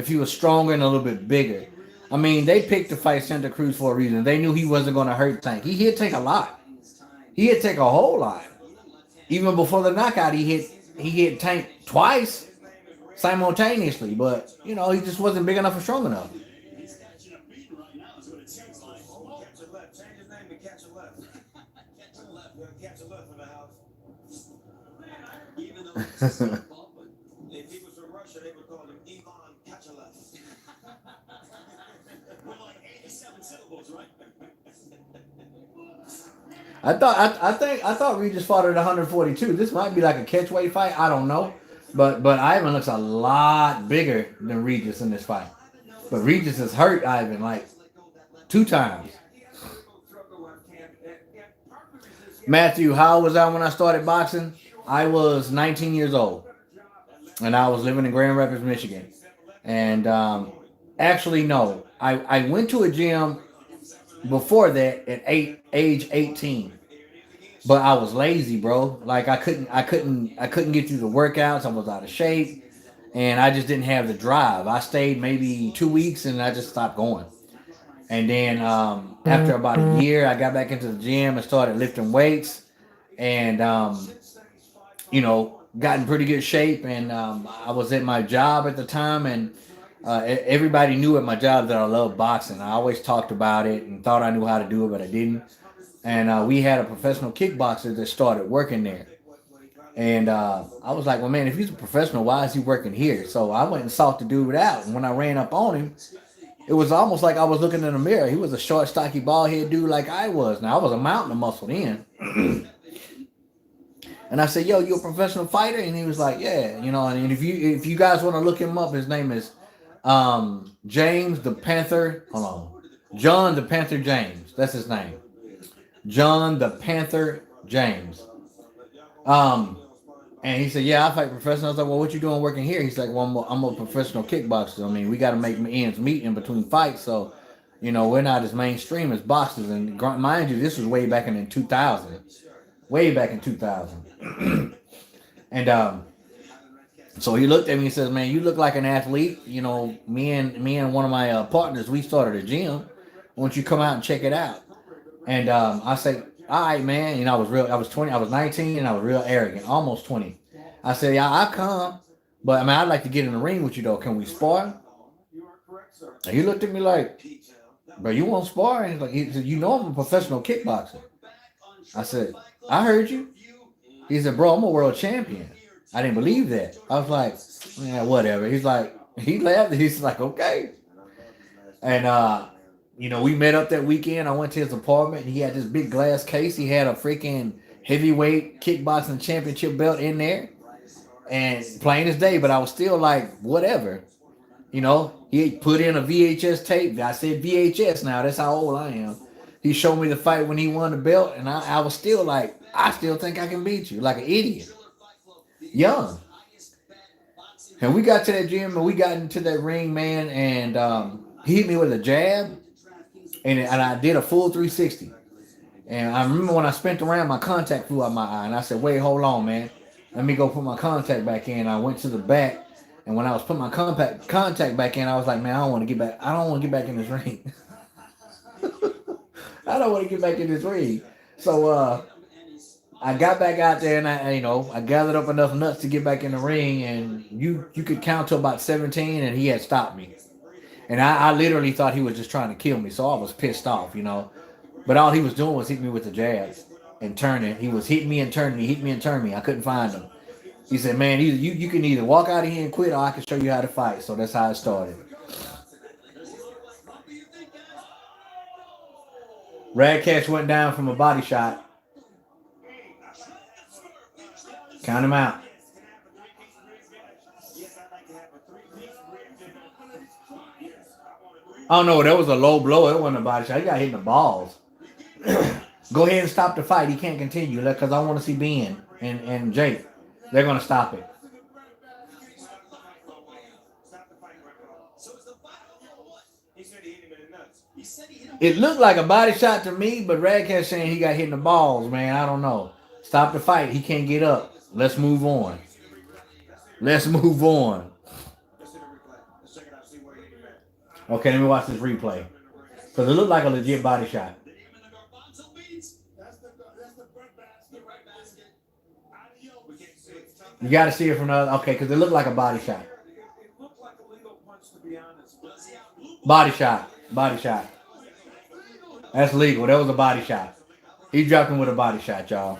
he was stronger and a little bit bigger. I mean, they picked to fight Santa Cruz for a reason. They knew he wasn't going to hurt Tank. He hit Tank a lot. He hit Tank a whole lot. Even before the knockout, he hit Tank twice simultaneously. But he just wasn't big enough and strong enough. If he was from Russia, they would call him Ivan Kachev. We're like 87 syllables, right? I thought Regis fought at 142. This might be like a catchweight fight. I don't know, but Ivan looks a lot bigger than Regis in this fight. But Regis has hurt Ivan like 2 times. Matthew, how was I when I started boxing? I was 19 years old, and I was living in Grand Rapids, Michigan. And actually, no, I went to a gym before that at age 18, but I was lazy, bro. Like I couldn't get through the workouts. I was out of shape, and I just didn't have the drive. I stayed maybe 2 weeks, and I just stopped going. And then after about a year, I got back into the gym and started lifting weights, and got in pretty good shape. And I was at my job at the time, and everybody knew at my job that I loved boxing. I always talked about it and thought I knew how to do it, but I didn't. And we had a professional kickboxer that started working there. And I was like, well, man, if he's a professional, why is he working here? So I went and sought the dude out. And when I ran up on him, it was almost like I was looking in a mirror. He was a short, stocky, bald-headed dude like I was. Now, I was a mountain of muscle then. And I said, yo, you a professional fighter? And he was like, yeah. And if you guys want to look him up, his name is James the Panther. Hold on. John the Panther James. That's his name. John the Panther James. And he said, yeah, I fight professional. I was like, well, what you doing working here? He's like, well, I'm a professional kickboxer. I mean, we got to make ends meet in between fights. So, we're not as mainstream as boxers. And mind you, this was way back in 2000. Way back in 2000. And so he looked at me and says, man, you look like an athlete. Me and one of my partners, we started a gym. Why don't you come out and check it out? And I say, all right, man. I was 20, I was 19, and I was real arrogant, almost 20. I said, yeah, I'll come. But I mean, I'd like to get in the ring with you though. Can we spar? And he looked at me like, bro, you want to spar? And he said, I'm a professional kickboxer. I said, I heard you. He said, bro, I'm a world champion. I didn't believe that. I was like, yeah, whatever. He's like, he laughed. He's like, okay. And we met up that weekend. I went to his apartment, and he had this big glass case. He had a freaking heavyweight kickboxing championship belt in there. And plain as day, but I was still like, whatever. He put in a VHS tape. I said VHS now. That's how old I am. He showed me the fight when he won the belt, and I was still like, I still think I can beat you, like an idiot. Young. And we got to that gym and we got into that ring, man, and he hit me with a jab, and I did a full 360. And I remember when I spent around, my contact flew out my eye, and I said, "Wait, hold on, man. Let me go put my contact back in." I went to the back, and when I was putting my contact back in, I was like, "Man, I don't want to get back. I don't want to get back in this ring. I don't want to get back in this ring." So I got back out there, and I gathered up enough nuts to get back in the ring, and you could count to about 17, and he had stopped me. And I literally thought he was just trying to kill me, so I was pissed off. But all he was doing was hitting me with the jabs and turning. He was hitting me and turning me, hitting me and turning me. I couldn't find him. He said, "Man, you can either walk out of here and quit, or I can show you how to fight." So that's how it started. Radcash went down from a body shot. Count him out. Oh no, that was a low blow. It wasn't a body shot. He got hit in the balls. Go ahead and stop the fight. He can't continue because I want to see Ben and Jake. They're going to stop it. It looked like a body shot to me, but Radcash saying he got hit in the balls, man. I don't know. Stop the fight. He can't get up. Let's move on. Let's move on. Okay, let me watch this replay. Because it looked like a legit body shot. You got to see it from the other. Okay, because it looked like a body shot. Body shot. Body shot. That's legal. That was a body shot. He dropped him with a body shot, y'all.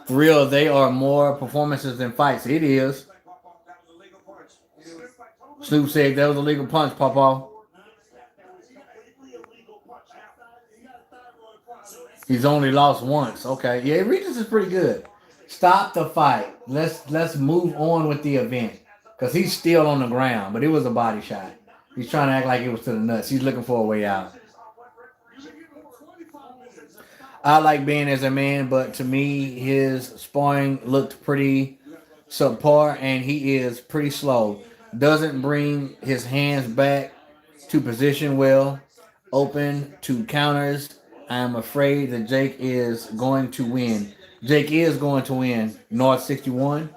For real, they are more performances than fights. It is. Snoop said that was a legal punch, Papa. He's only lost once. Okay. Yeah, Regis is pretty good. Stop the fight. Let's move on with the event. Because he's still on the ground, but it was a body shot. He's trying to act like it was to the nuts. He's looking for a way out. I like Ben as a man, but to me, his sparring looked pretty subpar, and he is pretty slow. Doesn't bring his hands back to position well. Open to counters. I'm afraid that Jake is going to win. Jake is going to win North 61,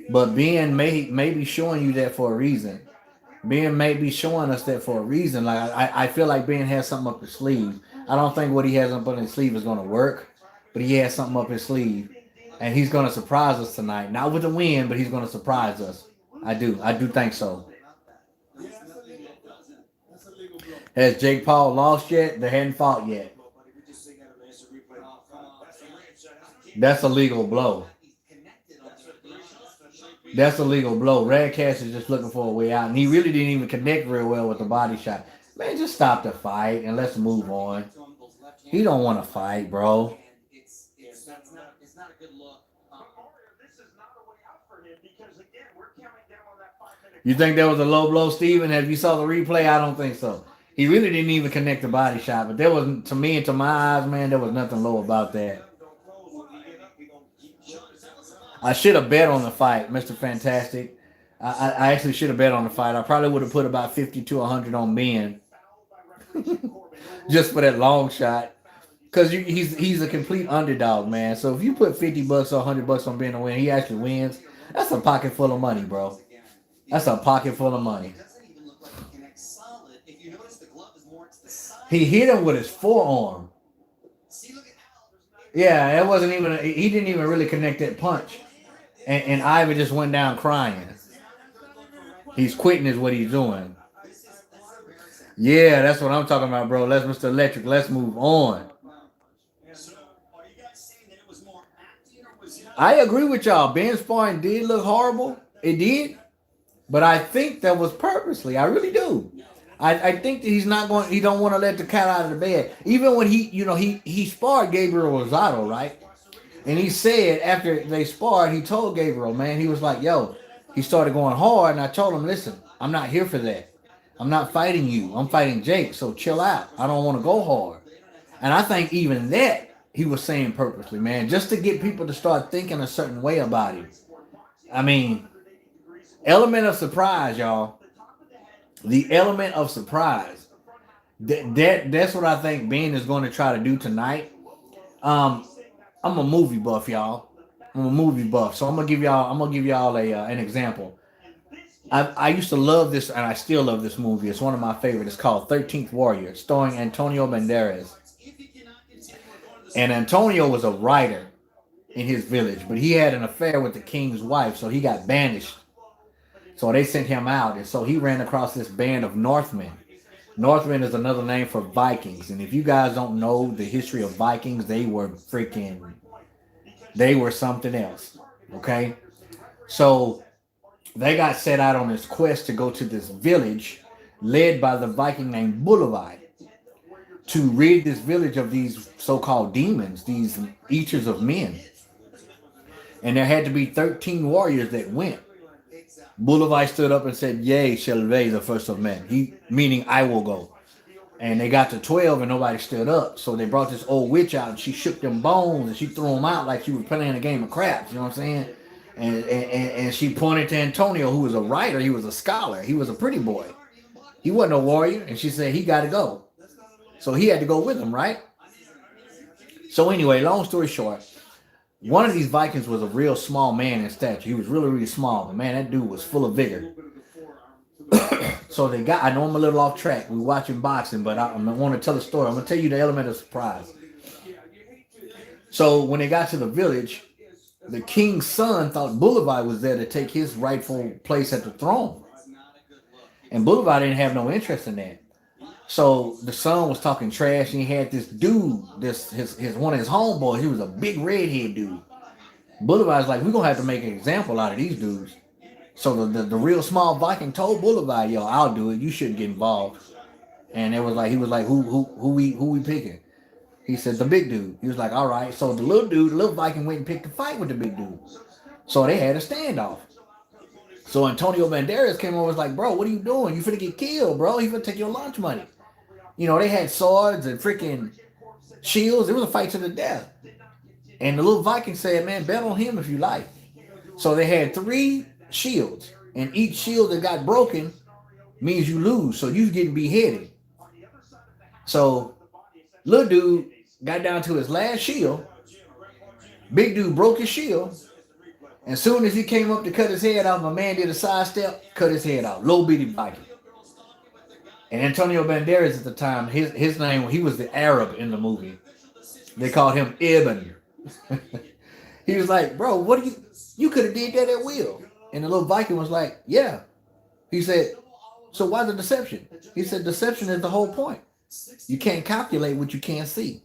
but Ben may be showing you that for a reason. Ben may be showing us that for a reason. Like I feel like Ben has something up his sleeve. I don't think what he has up on his sleeve is going to work, but he has something up his sleeve, and he's going to surprise us tonight. Not with a win, but he's going to surprise us. I do think so. Has Jake Paul lost yet? They hadn't fought yet. That's a legal blow. That's a legal blow. Radcash is just looking for a way out, and he really didn't even connect real well with the body shot. Man, just stop the fight and let's move on. He don't want to fight, bro. You think that was a low blow, Steven? Have you saw the replay? I don't think so. He really didn't even connect the body shot, but there was, to me and to my eyes, man, there was nothing low about that. I should have bet on the fight, Mr. Fantastic. I actually should have bet on the fight. I probably would have put about 50 to 100 on Ben. Just for that long shot. Because he's a complete underdog, man. So if you put $50 or $100 on Ben to win, he actually wins. That's a pocket full of money, bro. That's a pocket full of money. He hit him with his forearm. Yeah, it wasn't even. He didn't even really connect that punch. And Ivan just went down crying. He's quitting is what he's doing. Yeah, that's what I'm talking about, bro. Let's Mr. Electric. Let's move on. I agree with y'all. Ben's sparring did look horrible. It did. But I think that was purposely. I really do. I think that he don't want to let the cat out of the bag. Even when he sparred Gabriel Rosado, right? And he said after they sparred, he told Gabriel, man, he was like, yo, he started going hard. And I told him, listen, I'm not here for that. I'm not fighting you. I'm fighting Jake. So chill out. I don't want to go hard. And I think even that he was saying purposely, man, just to get people to start thinking a certain way about him. I mean, element of surprise, y'all. The element of surprise. That's what I think Ben is going to try to do tonight. Um, I'm a movie buff, y'all. I'm a movie buff, so I'm gonna give y'all a an example. I used to love this, and I still love this movie. It's one of my favorites. It's called 13th Warrior, starring Antonio Banderas. And Antonio was a writer in his village, but he had an affair with the king's wife, so he got banished. So they sent him out, and so he ran across this band of Northmen. Northmen is another name for Vikings, and if you guys don't know the history of Vikings, they were something else. Okay, so they got set out on this quest to go to this village led by the Viking named Boulevard to rid this village of these so-called demons, these eaters of men. And there had to be 13 warriors that went. Boulevard stood up and said, "Yea, shall be the first of men." He meaning I will go. And they got to 12 and nobody stood up. So they brought this old witch out and she shook them bones and she threw them out like she was playing a game of craps. You know what I'm saying? And she pointed to Antonio, who was a writer. He was a scholar. He was a pretty boy. He wasn't a warrior. And she said, he got to go. So he had to go with him, right? So anyway, long story short, one of these Vikings was a real small man in stature. He was really, really small. But man, that dude was full of vigor. So they got, I know I'm a little off track. We're watching boxing, but I want to tell a story. I'm going to tell you the element of surprise. So when they got to the village, the king's son thought Boulevard was there to take his rightful place at the throne. And Boulevard didn't have no interest in that. So the son was talking trash, and he had this dude, his one of his homeboys. He was a big redhead dude. Boulevard's like, we're going to have to make an example out of these dudes. So the real small Viking told Boulevard, "Yo, I'll do it. You shouldn't get involved." And it was like, he was like, who we picking? He said, "The big dude." He was like, "All right." So the little Viking went and picked a fight with the big dude. So they had a standoff. So Antonio Banderas came over and was like, "Bro, what are you doing? You finna get killed, bro. He finna take your lunch money." You know, they had swords and freaking shields. It was a fight to the death. And the little Viking said, "Man, bet on him if you like." So they had 3 shields, and each shield that got broken means you lose, so you getting beheaded. So little dude got down to his last shield. Big dude broke his shield, and soon as he came up to cut his head off, my man did a sidestep, cut his head off. Little bitty Viking. And Antonio Banderas at the time, his name, he was the Arab in the movie. They called him Ibn. He was like, "Bro, what do you could have did that at will." And the little Viking was like, "Yeah." He said, "So why the deception?" He said, "Deception is the whole point. You can't calculate what you can't see."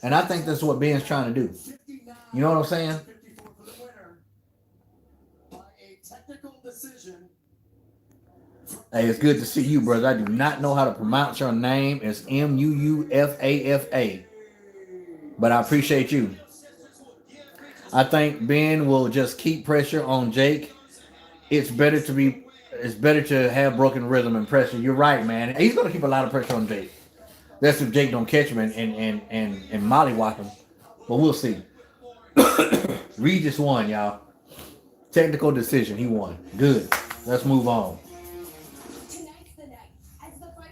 And I think that's what Ben's trying to do. You know what I'm saying? Hey, it's good to see you, brother. I do not know how to pronounce your name. It's Muufafa. But I appreciate you. I think Ben will just keep pressure on Jake. It's better to have broken rhythm and pressure. You're right, man. He's gonna keep a lot of pressure on Jake. That's if Jake don't catch him and mollywop him. But we'll see. Regis won, y'all. Technical decision. He won. Good. Let's move on.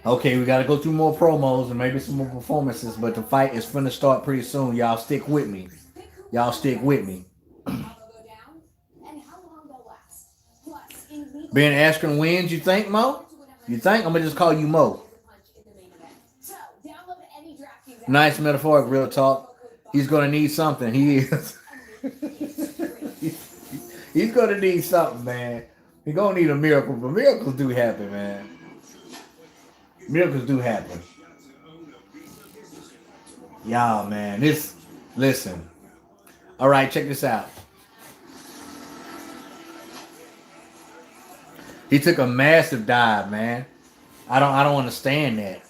Okay, we got to go through more promos and maybe some more performances, but the fight is finna start pretty soon. Y'all stick with me. Y'all stick with me. Ben Askren wins, you think, Mo? You think? I'm going to just call you Mo. Nice metaphoric, real talk. He's going to need something. He is. He's going to need something, man. He's going to need a miracle, but miracles do happen, man. Miracles do happen. Y'all, man. Listen. All right, check this out. He took a massive dive, man. I don't understand that.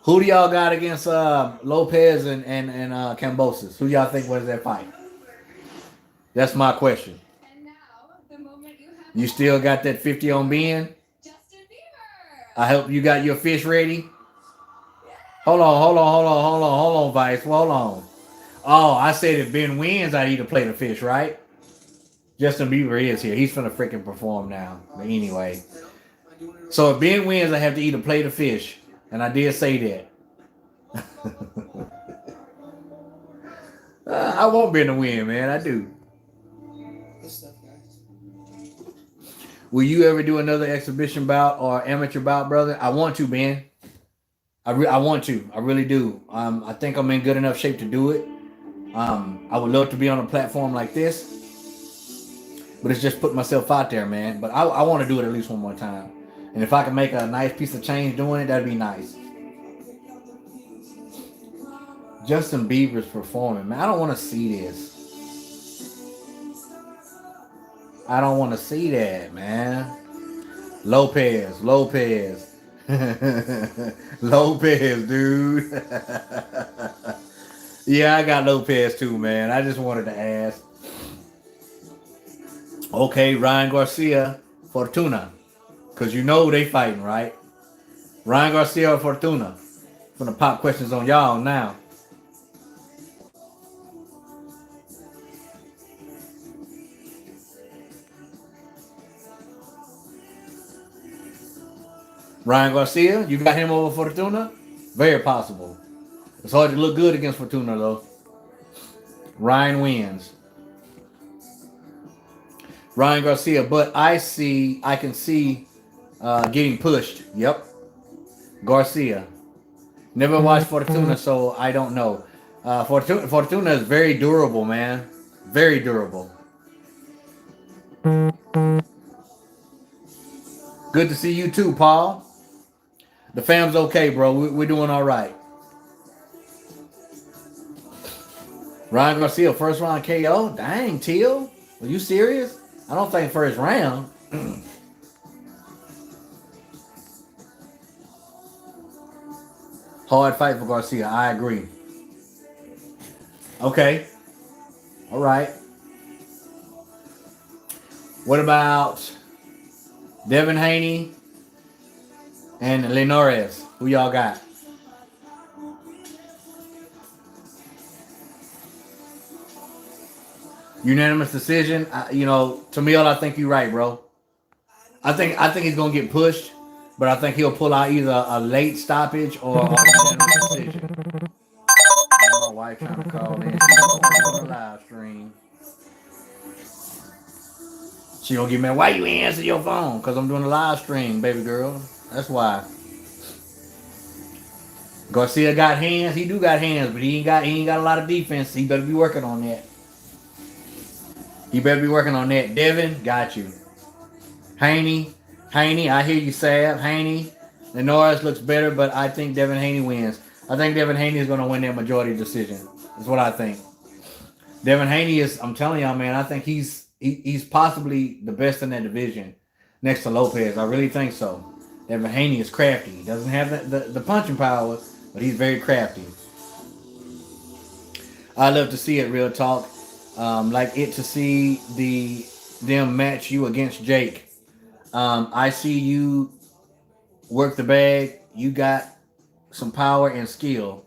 Who do y'all got against Lopez and Kambosos? Who y'all think was that fight? That's my question. You still got that 50 on Ben? I hope you got your fish ready. Hold on, Vice. Hold on. Oh, I said if Ben wins, I need to play the fish, right? Justin Bieber is here. He's gonna freaking perform now. But anyway. So if Ben wins, I have to either play the fish. And I did say that. I want Ben to win, man. I do. Will you ever do another exhibition bout or amateur bout, brother? I want to, Ben. I want to. I really do. I think I'm in good enough shape to do it. I would love to be on a platform like this, but it's just putting myself out there, man. But I want to do it at least one more time. And if I can make a nice piece of change doing it, that'd be nice. Justin Bieber's performing, man. I don't want to see this. I don't want to see that, man. Lopez. Lopez, dude. Yeah, I got Lopez too, man. I just wanted to ask. Okay, Ryan Garcia, Fortuna. Because you know they fighting, right? Ryan Garcia or Fortuna. I'm gonna pop questions on y'all now. Ryan Garcia, you got him over Fortuna? Very possible. It's hard to look good against Fortuna, though. Ryan wins. Ryan Garcia, but I can see getting pushed. Yep. Garcia. Never watched Fortuna, so I don't know. Fortuna is very durable, man. Very durable. Good to see you too, Paul. The fam's okay, bro. We're doing all right. Ryan Garcia, first round KO? Dang, Teal. Are you serious? I don't think first round. Hard fight for Garcia. I agree. Okay. All right. What about Devin Haney and Linares? Who y'all got? Unanimous decision. Tamil, I think you're right, bro. I think he's gonna get pushed, but I think he'll pull out either a late stoppage or a unanimous decision. My wife trying to call in. She's on the live stream. She gonna get mad. Why you ain't answer your phone? Because I'm doing a live stream, baby girl. That's why. Garcia got hands. He do got hands, but he ain't got a lot of defense. He better be working on that. Devin, got you. Haney, I hear you, Sab. Haney, the Norris looks better, but I think Devin Haney wins. I think Devin Haney is going to win that majority decision. That's what I think. Devin Haney is, I'm telling y'all, man, I think he's possibly the best in that division next to Lopez. I really think so. Devin Haney is crafty. He doesn't have the punching power, but he's very crafty. I love to see it, real talk. Like it to see them match you against Jake. I see you work the bag. You got some power and skill.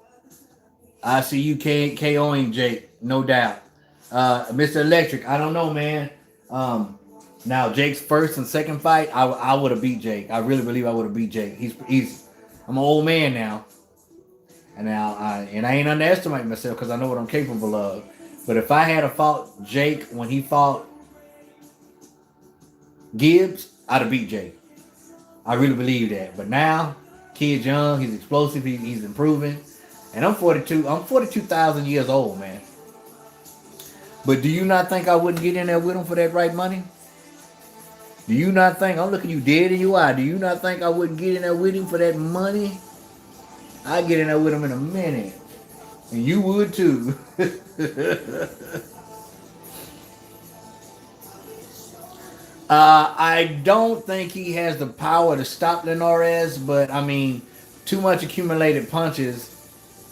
I see you KOing Jake, no doubt. Mr. Electric, I don't know, man. Now Jake's first and second fight, I would have beat Jake. I really believe I would have beat Jake. I'm an old man now, and I ain't underestimating myself because I know what I'm capable of. But if I had fought Jake when he fought Gibbs, I'd have beat Jake. I really believe that. But now, kid's young, he's explosive, he's improving. And I'm 42. I'm 42,000 years old, man. But do you not think I wouldn't get in there with him for that right money? Do you not think, I'm looking you dead in your eye, do you not think I wouldn't get in there with him for that money? I'd get in there with him in a minute. And you would too. I don't think he has the power to stop Linares, but I mean, too much accumulated punches.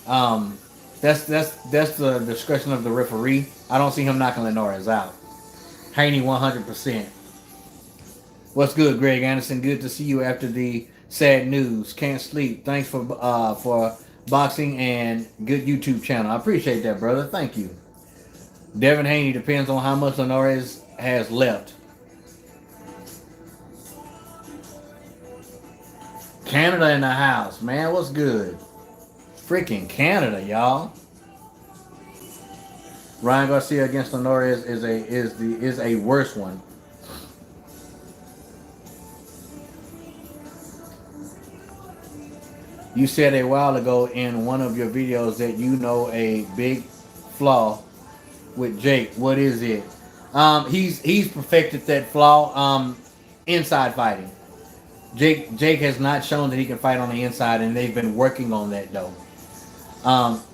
That's the discretion of the referee. I don't see him knocking Linares out. Haney 100%. What's good, Greg Anderson? Good to see you after the sad news. Can't sleep. Thanks for boxing and good YouTube channel. I appreciate that, brother. Thank you. Devin Haney, depends on how much Linares has left. Canada in the house, man. What's good? Freaking Canada, y'all. Ryan Garcia against Linares is a worse one. You said a while ago in one of your videos that you know a big flaw with Jake. What is it? He's perfected that flaw. Inside fighting. Jake has not shown that he can fight on the inside, and they've been working on that though.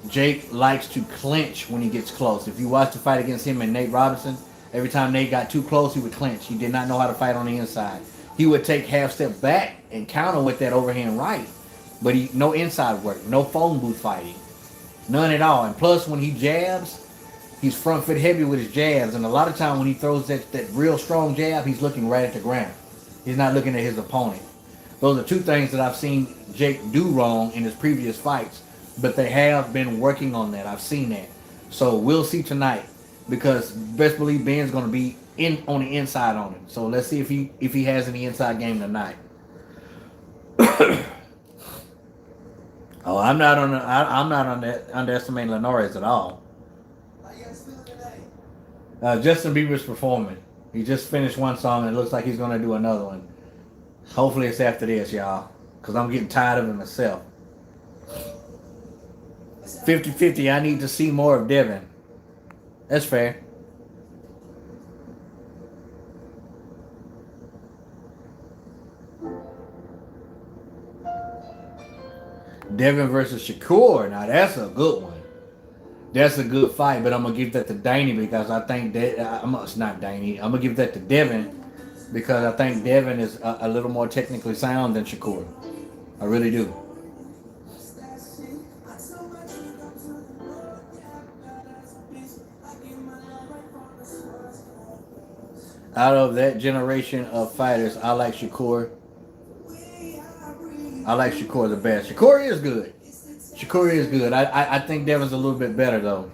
Jake likes to clinch when he gets close. If you watch the fight against him and Nate Robinson, every time Nate got too close, he would clinch. He did not know how to fight on the inside. He would take half step back and counter with that overhand right. But no inside work, no phone booth fighting, none at all. And plus, when he jabs, he's front foot heavy with his jabs. And a lot of time when he throws that real strong jab, he's looking right at the ground. He's not looking at his opponent. Those are two things that I've seen Jake do wrong in his previous fights. But they have been working on that. I've seen that. So we'll see tonight. Because best believe Ben's going to be on the inside on it. So let's see if he has any inside game tonight. Oh, I'm not underestimating Linares at all. Justin Bieber's performing. He just finished one song and it looks like he's going to do another one. Hopefully it's after this, y'all. Because I'm getting tired of it myself. 50-50, I need to see more of Devin. That's fair. Devin versus Shakur. Now that's a good one. That's a good fight, but I'm gonna give that to Danny because I think that it's not Danny. I'm gonna give that to Devin because I think Devin is a little more technically sound than Shakur. I really do. Out of that generation of fighters, I like Shakur. I like Shakur the best. Shakur is good. Shakur is good. I think Devin's a little bit better though.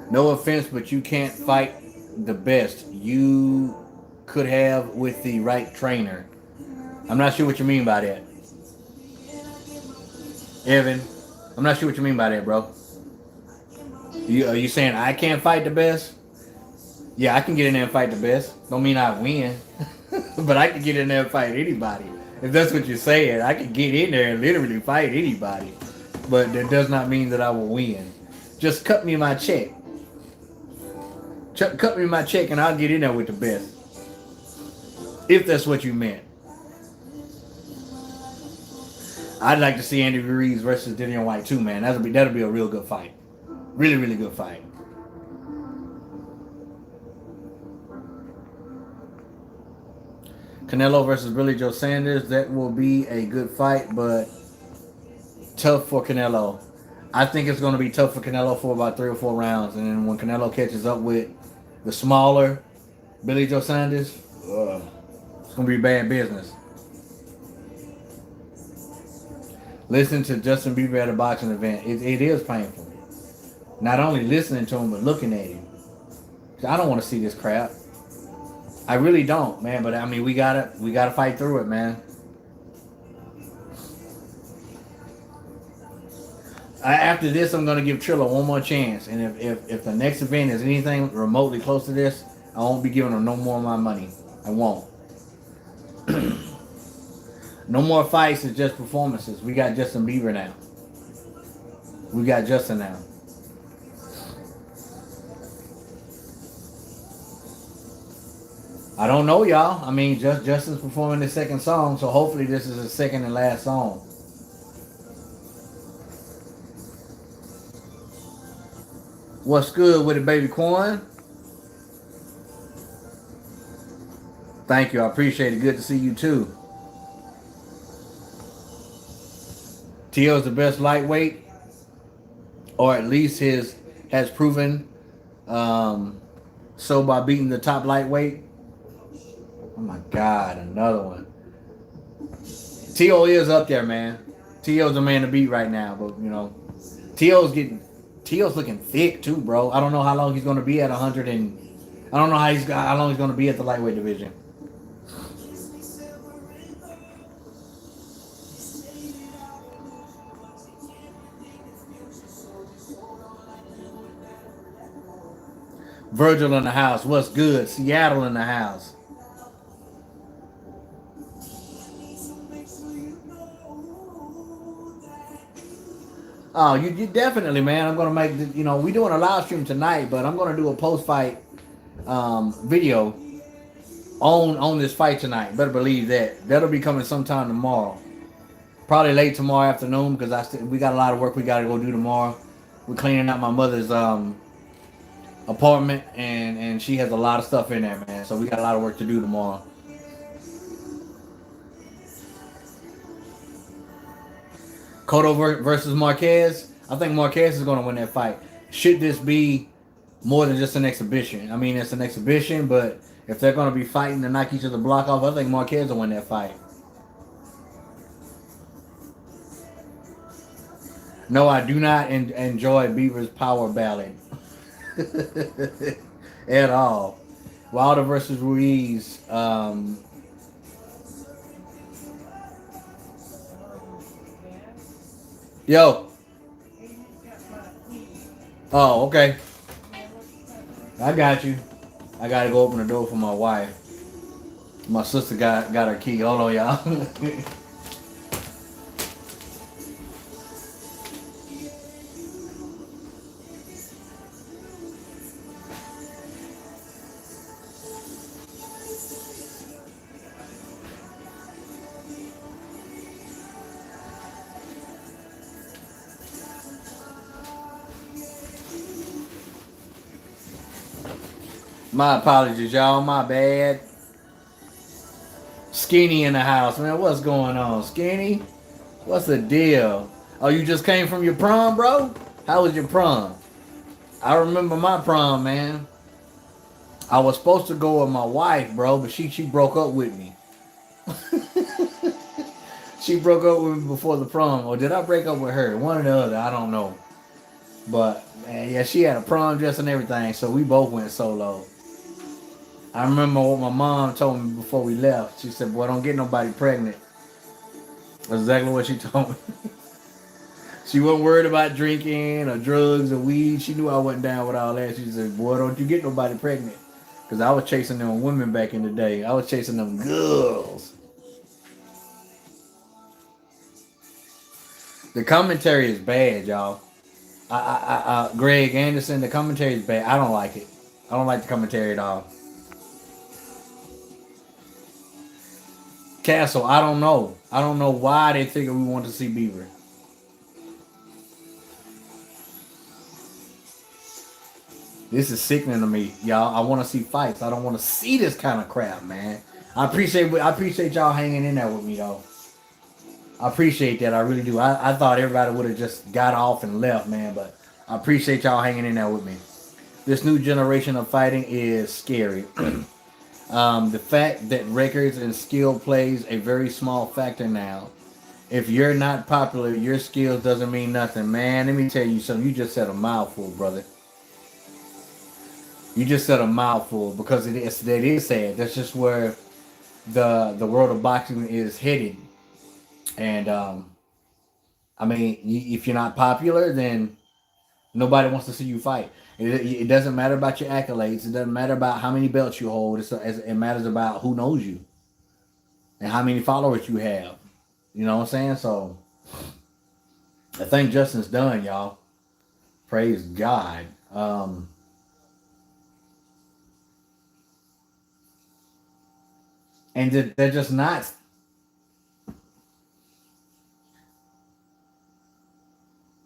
No offense, but you can't fight the best. You could have with the right trainer. I'm not sure what you mean by that. Evan, I'm not sure what you mean by that, bro. Are you saying I can't fight the best? Yeah, I can get in there and fight the best. Don't mean I win. But I can get in there and fight anybody. If that's what you're saying, I can get in there and literally fight anybody. But that does not mean that I will win. Just cut me my check. Cut me my check and I'll get in there with the best. If that's what you meant. I'd like to see Andy Ruiz versus Dillian White too, man. That'll be a real good fight. Really, really good fight. Canelo versus Billy Joe Sanders. That will be a good fight, but tough for Canelo. I think it's going to be tough for Canelo for about 3 or 4 rounds. And then when Canelo catches up with the smaller Billy Joe Sanders, it's going to be bad business. Listen to Justin Bieber at a boxing event. It is painful. Not only listening to him, but looking at him. I don't want to see this crap. I really don't, man. But I mean, we gotta fight through it, man. After this, I'm gonna give Trilla one more chance. And if the next event is anything remotely close to this, I won't be giving him no more of my money. I won't. No more fights. It's just performances. We got Justin Bieber now. We got Justin now. I don't know, y'all. I mean, Justin's performing the second song, so hopefully this is his second and last song. What's good with it, baby Quan? Thank you. I appreciate it. Good to see you, too. T.O.'s the best lightweight, or at least has proven So by beating the top lightweight, oh my God, another one. T.O. is up there, man. T.O.'s the man to beat right now, but you know, T.O.'s looking thick too, bro. I don't know how long he's gonna be at 100 and I don't know how long he's gonna be at the lightweight division. Virgil in the house. What's good? Seattle in the house. Oh, you definitely, man. I'm gonna make you know we doing a live stream tonight, but I'm gonna do a post fight video on this fight tonight. Better believe that. That'll be coming sometime tomorrow. Probably late tomorrow afternoon because we got a lot of work we got to go do tomorrow. We're cleaning out my mother's apartment and she has a lot of stuff in there, man. So we got a lot of work to do tomorrow. Cotto versus Marquez. I think Marquez is going to win that fight. Should this be more than just an exhibition? I mean, it's an exhibition, but if they're going to be fighting to knock each other block off, I think Marquez will win that fight. No, I do not enjoy Beaver's power ballad at all. Wilder versus Ruiz. Yo. Oh, okay. I got you. I gotta go open the door for my wife. My sister got her key. Hold on, y'all. My apologies, y'all. My bad. Skinny in the house, man. What's going on, Skinny? What's the deal? Oh, you just came from your prom, bro? How was your prom? I remember my prom, man. I was supposed to go with my wife, bro, but she broke up with me. She broke up with me before the prom, or did I break up with her? One or the other, I don't know. But man, yeah, she had a prom dress and everything, so we both went solo. I remember what my mom told me before we left. She said, "Boy, don't get nobody pregnant." That's exactly what she told me. She wasn't worried about drinking or drugs or weed. She knew I wasn't down with all that. She said, "Boy, don't you get nobody pregnant." Because I was chasing them women back in the day. I was chasing them girls. The commentary is bad, y'all. Greg Anderson, the commentary is bad. I don't like it. I don't like the commentary at all. Castle, I don't know. I don't know why they figure we want to see Beaver. This is sickening to me, y'all. I want to see fights. I don't want to see this kind of crap, man. I appreciate y'all hanging in there with me, though. I appreciate that. I really do. I thought everybody would have just got off and left, man. But I appreciate y'all hanging in there with me. This new generation of fighting is scary. The fact that records and skill plays a very small factor now. If you're not popular, your skills doesn't mean nothing. Man, let me tell you something. You just said a mouthful, brother. You just said a mouthful because that is sad. That's just where the world of boxing is headed. And I mean, if you're not popular, then nobody wants to see you fight. It doesn't matter about your accolades. It doesn't matter about how many belts you hold. It matters about who knows you and how many followers you have. You know what I'm saying? So I think Justin's done, y'all. Praise God. And they're just not.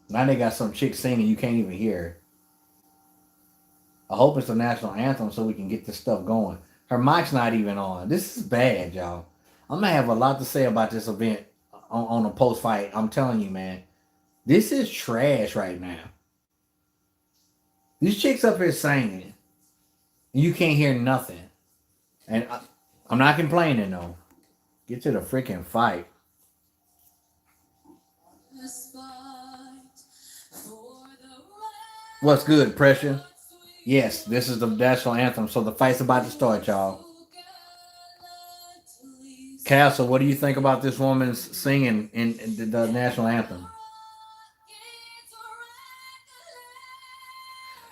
Now they got some chick singing you can't even hear. I hope it's the national anthem so we can get this stuff going. Her mic's not even on. This is bad, y'all. I'm going to have a lot to say about this event on a post-fight. I'm telling you, man. This is trash right now. These chicks up here singing. And you can't hear nothing. And I'm not complaining though. Get to the freaking fight. What's good, Pressure? Yes, this is the national anthem. So the fight's about to start, y'all. Castle, what do you think about this woman's singing in the national anthem?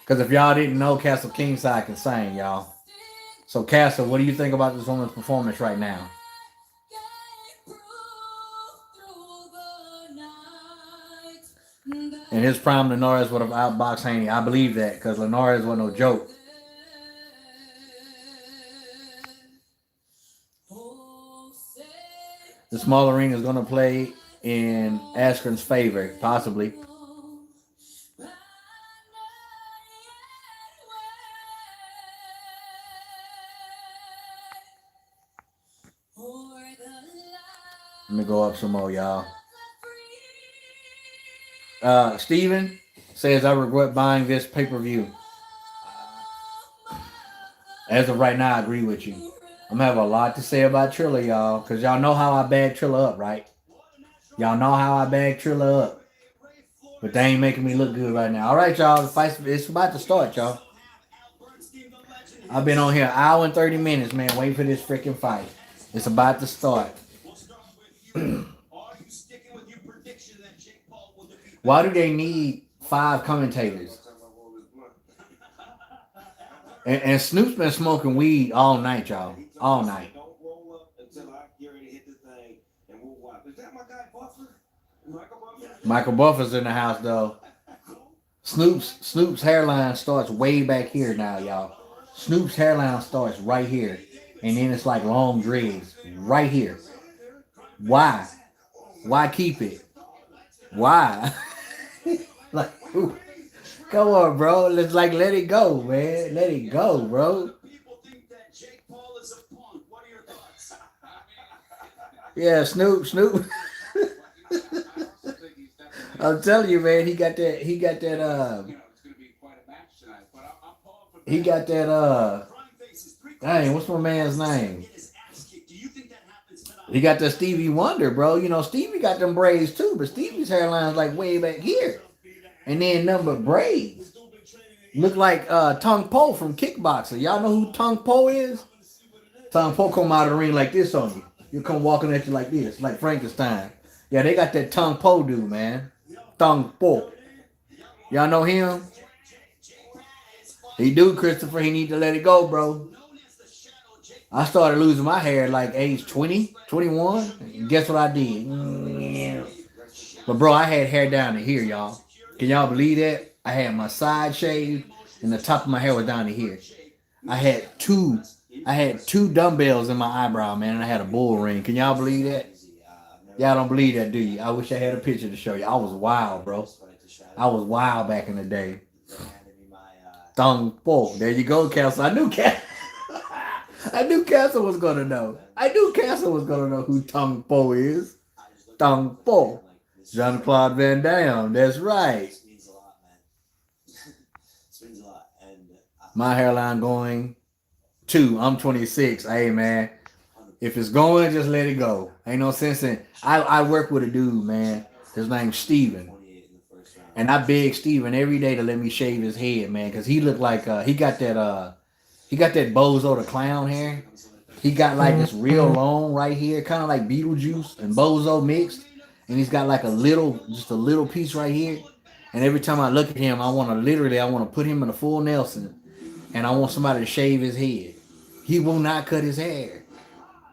Because if y'all didn't know, Castle Kingside can sing, y'all. So Castle, what do you think about this woman's performance right now? In his prime, Linares would have outboxed Haney. I believe that because Linares wasn't no joke. The smaller ring is going to play in Askren's favor, possibly. Let me go up some more, y'all. Steven says, I regret buying this pay-per-view. As of right now, I agree with you. I'm going to have a lot to say about Trilla, y'all, because y'all know how I bag Trilla up, right? Y'all know how I bag Trilla up. But they ain't making me look good right now. All right, y'all. The fight, it's about to start, y'all. I've been on here an hour and 30 minutes, man, waiting for this freaking fight. It's about to start. Why do they need 5 commentators? And Snoop's been smoking weed all night, y'all. All night. Michael Buffer's in the house, though. Snoop's hairline starts way back here now, y'all. Snoop's hairline starts right here. And then it's like long dreads right here. Why? Why keep it? Why? Like, ooh. Come on, bro. Let's let it go, man. Let it go, bro. Yeah, Snoop. I'm telling you, man, he got that dang, what's my man's name? He got the Stevie Wonder, bro. You know, Stevie got them braids too, but Stevie's hairline's like way back here. And then number braids. Look like Tung Po from Kickboxer. Y'all know who Tung Po is? Tung Po come out of the ring like this on you. You come walking at you like this, like Frankenstein. Yeah, they got that Tung Po dude, man. Tung Po. Y'all know him? He do, Christopher. He need to let it go, bro. I started losing my hair at like age 20, 21. And guess what I did? But bro, I had hair down to here, y'all. Can y'all believe that? I had my side shaved and the top of my hair was down to here. I had two dumbbells in my eyebrow, man, and I had a bull ring. Can y'all believe that? Y'all don't believe that, do you? I wish I had a picture to show you. I was wild, bro. I was wild back in the day. Tung Po. There you go, Castle. I knew Castle was gonna know. I knew Castle was gonna know who Tung Po is. Tung Po. Jean-Claude Van Damme. That's right. My hairline going too. I'm 26. Hey, man. If it's going, just let it go. Ain't no sense in. I work with a dude, man. His name's Steven. And I beg Steven every day to let me shave his head, man, because he looked like he got that Bozo the Clown hair. He got like this real long right here, kind of like Beetlejuice and Bozo mixed. And he's got like just a little piece right here. And every time I look at him, I want to put him in a full Nelson. And I want somebody to shave his head. He will not cut his hair.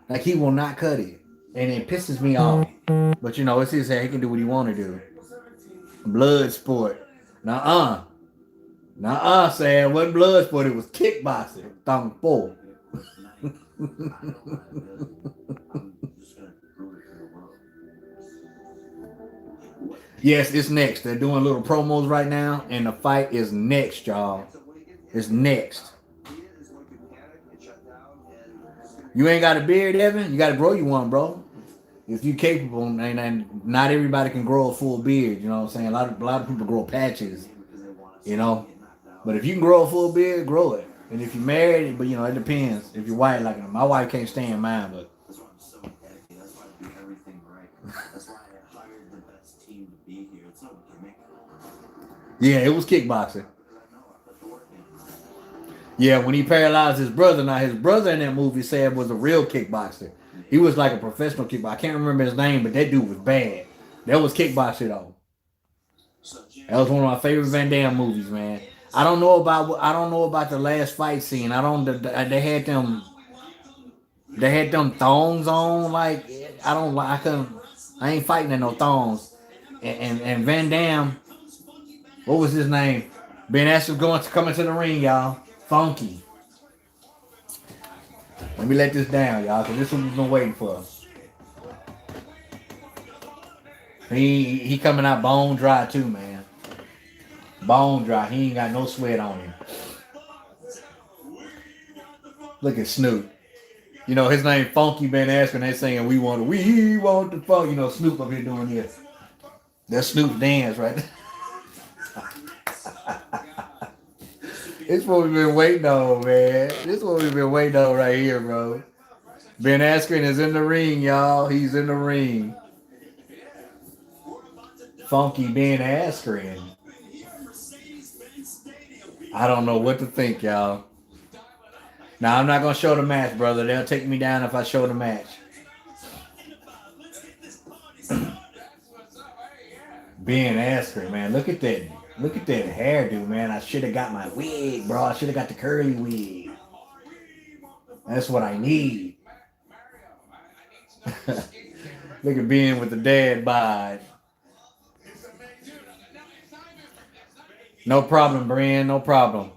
Like, he will not cut it. And it pisses me off. But, you know, it's his hair. He can do what he want to do. Blood sport. Nuh-uh, Sam. It wasn't blood sport. It was kickboxing. Tung Po. Yes, it's next. They're doing little promos right now. And the fight is next, y'all. It's next. You ain't got a beard, Evan? You got to grow you one, bro. If you're capable, and not everybody can grow a full beard. You know what I'm saying? A lot of people grow patches. You know, But if you can grow a full beard, grow it. And if you're married, but you know, it depends. If you're white, like my wife can't stand mine, but. That's why I'm so dedicated. That's why I do everything right. That's why I hired the best team to be here. It's not gimmick. Yeah, it was kickboxing. Yeah, when he paralyzed his brother, now his brother in that movie said was a real kickboxer. He was like a professional kickboxer. I can't remember his name, but that dude was bad. That was kickboxing though. That was one of my favorite Van Damme movies, man. I don't know about the last fight scene. They had them thongs on. Like I ain't fighting in no thongs. And Van Damme, what was his name? Ben Askren coming to the ring, y'all. Funky. Let me let this down, y'all, because this one we've been waiting for. He coming out bone dry too, man. Bone dry. He ain't got no sweat on him. Look at Snoop. You know, his name Funky Ben Askren. They saying we want the funk. You know, Snoop up here doing this. That's Snoop's dance, right? It's what we've been waiting on, man. This is what we've been waiting on right here, bro. Ben Askren is in the ring, y'all. He's in the ring. Funky Ben Askren. I don't know what to think, y'all. Now, I'm not going to show the match, brother. They'll take me down if I show the match. Ben Askren, man. Look at that. Look at that hairdo, man. I should have got my wig, bro. I should have got the curly wig. That's what I need. Look at Ben with the dad bod. No problem, Brian. No problem.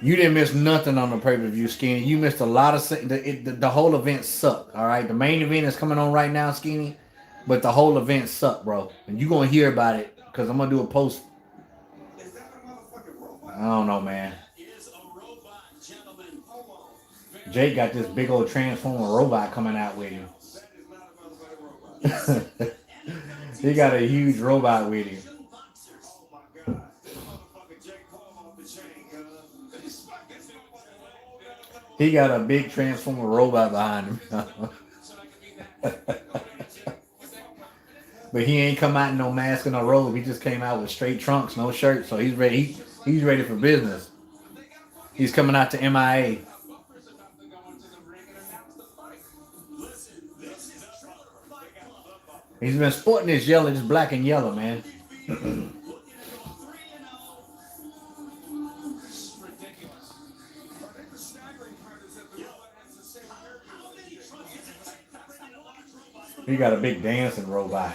You didn't miss nothing on the pay-per-view, Skinny. You missed a lot of... The whole event sucked, all right? The main event is coming on right now, Skinny. But the whole event sucked, bro. And you're going to hear about it because I'm going to do a post. I don't know, man. Jake got this big old Transformer robot coming out with him. He got a huge robot with him. He got a big Transformer robot behind him. But he ain't come out in no mask and no robe. He just came out with straight trunks, no shirt. So he's ready. He's ready for business. He's coming out to MIA. He's been sporting this yellow, this black and yellow, man. He got a big dancing robot.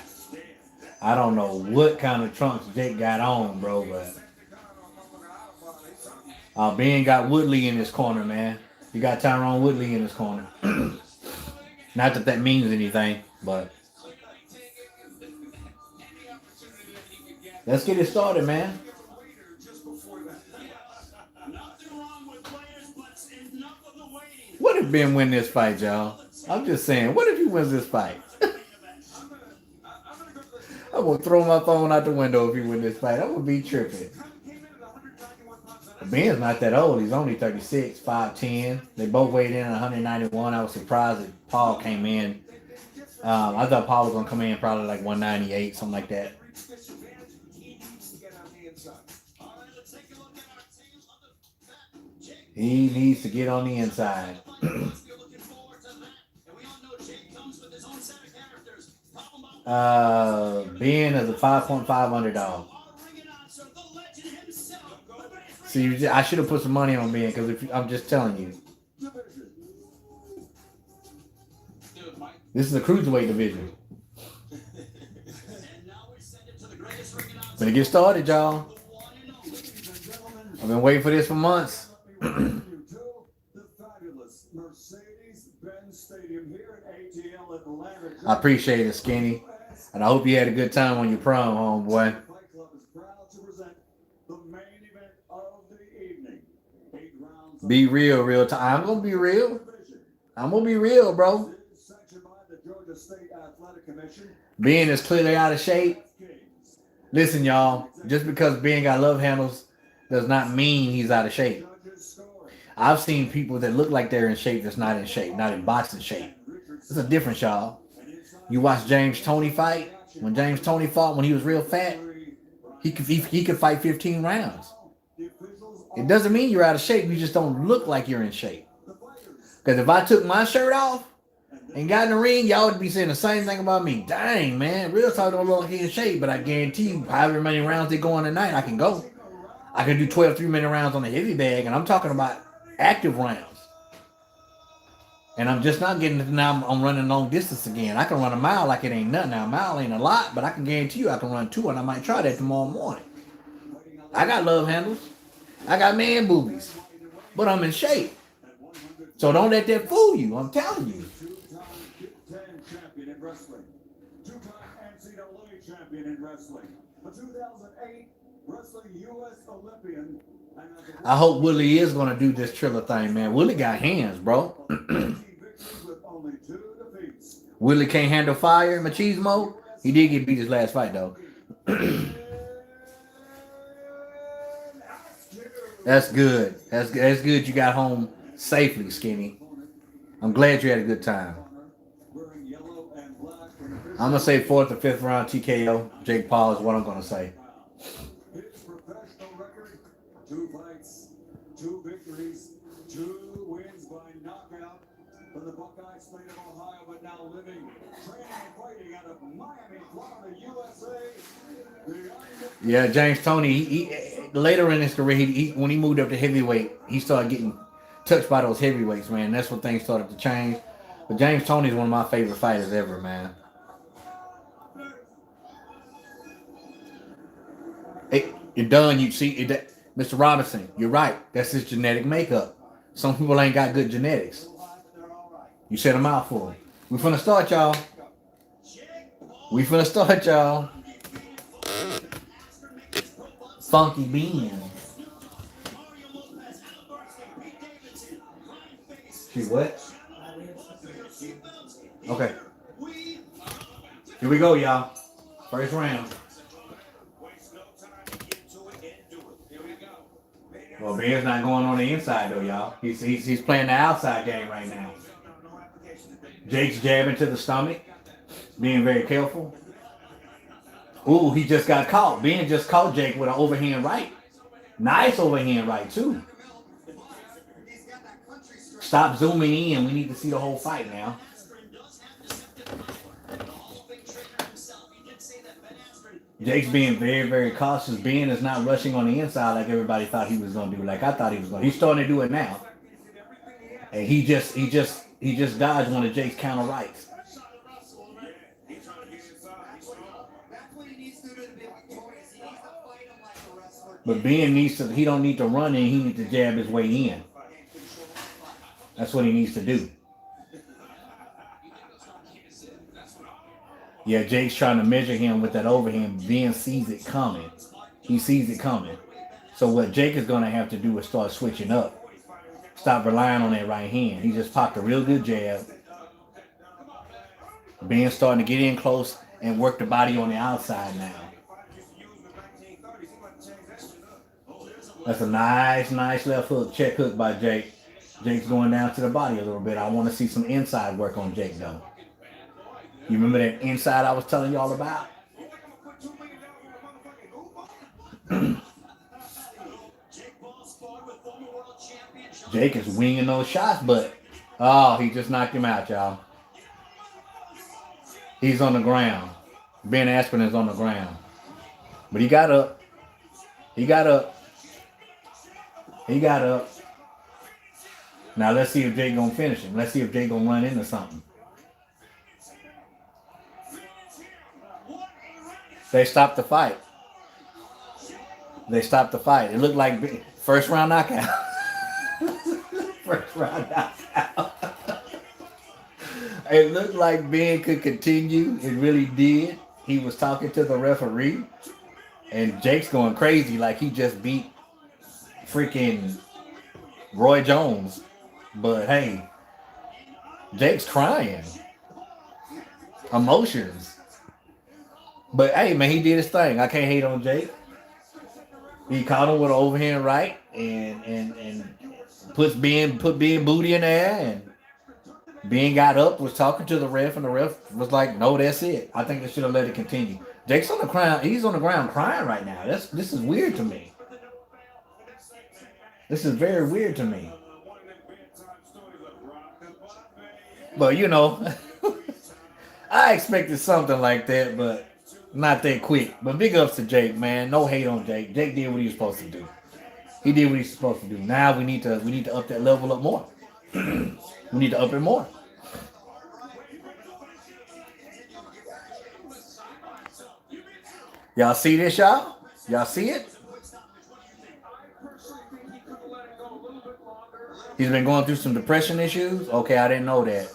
I don't know what kind of trunks Jake got on, bro, but Ben got Woodley in his corner, man. He got Tyron Woodley in his corner. Not that that means anything, but let's get it started, man. What if Ben win this fight, y'all? I'm just saying, what if he wins this fight? I'm going to throw my phone out the window if he win this fight. I'm going to be tripping. Ben's not that old. He's only 36, 5'10". They both weighed in at 191. I was surprised that Paul came in. I thought Paul was going to come in probably like 198, something like that. He needs to get on the inside. Ben is a 5.5 underdog. See, I should have put some money on Ben because I'm just telling you. This is a cruiserweight division. Better get started, y'all. I've been waiting for this for months. I appreciate it, Skinny. And I hope you had a good time on your prom, homeboy. Be real, real time. I'm going to be real. I'm going to be real, bro. Ben is clearly out of shape. Listen, y'all, just because Ben got love handles does not mean he's out of shape. I've seen people that look like they're in shape that's not in shape, not in boxing shape. It's a difference, y'all. You watch James Toney fight. When James Toney fought when he was real fat, he could fight 15 rounds. It doesn't mean you're out of shape. You just don't look like you're in shape. Because if I took my shirt off and got in the ring, y'all would be saying the same thing about me. Dang, man, real talk don't look like he in shape, but I guarantee you, however many rounds they go on tonight, I can go. I can do 12 3-minute rounds on the heavy bag, and I'm talking about active rounds. And I'm just not getting it now. I'm running long distance again. I can run a mile like it ain't nothing. Now, a mile ain't a lot, but I can guarantee you I can run 2, and I might try that tomorrow morning. I got love handles. I got man boobies. But I'm in shape. So don't let that fool you. I'm telling you. I hope Willie is going to do this Triller thing, man. Willie got hands, bro. Willie can't handle fire, machismo. He did get beat his last fight, though. That's good. That's good you got home safely, Skinny. I'm glad you had a good time. I'm going to say 4th or 5th round TKO. Jake Paul is what I'm going to say. His professional record, 2 fights, 2 victories, 2 wins by knockout from the Buckeye State of Ohio, but now living, training, and fighting out of Miami, Florida, USA. Yeah, James Toney, he later in his career, when he moved up to heavyweight, he started getting touched by those heavyweights, man. That's when things started to change. But James Toney is one of my favorite fighters ever, man. You're done. You see, Mr. Robinson, you're right. That's his genetic makeup. Some people ain't got good genetics. You said a mouthful. We finna start, y'all. Funky beans. See what? Okay. Here we go, y'all. First round. Well, Ben's not going on the inside though, y'all. He's playing the outside game right now. Jake's jabbing to the stomach, being very careful. Ooh, he just got caught. Ben just caught Jake with an overhand right. Nice overhand right too. Stop zooming in. We need to see the whole fight now. Jake's being very, very cautious. Ben is not rushing on the inside like everybody thought he was going to do. Like I thought he was going to. He's starting to do it now. And he just dodged one of Jake's counter rights. But Ben he don't need to run in. He needs to jab his way in. That's what he needs to do. Yeah, Jake's trying to measure him with that overhand. Ben sees it coming. He sees it coming. So what Jake is going to have to do is start switching up. Stop relying on that right hand. He just popped a real good jab. Ben's starting to get in close and work the body on the outside now. That's a nice left hook, check hook by Jake. Jake's going down to the body a little bit. I want to see some inside work on Jake though. You remember that inside I was telling y'all about? Jake is winging those shots, but he just knocked him out, y'all. He's on the ground. Ben Askren is on the ground. But he got up. Now let's see if Jake gonna finish him. Let's see if Jake gonna run into something. They stopped the fight. It looked like first round knockout. First round knockout. It looked like Ben could continue. It really did. He was talking to the referee. And Jake's going crazy like he just beat freaking Roy Jones. But hey, Jake's crying. Emotions. But hey, man, he did his thing. I can't hate on Jake. He caught him with an overhand right and put being booty in there, and Ben got up, was talking to the ref, and the ref was like, "No, that's it. I think they should have let it continue." Jake's on the ground. He's on the ground crying right now. This is weird to me. This is very weird to me. But you know, I expected something like that, but not that quick. But big ups to Jake, man. No hate on Jake. Jake did what he was supposed to do. He did what he's supposed to do. Now we need to up that level up more. We need to up it more. Y'all see this, y'all? Y'all see it? He's been going through some depression issues. Okay, I didn't know that.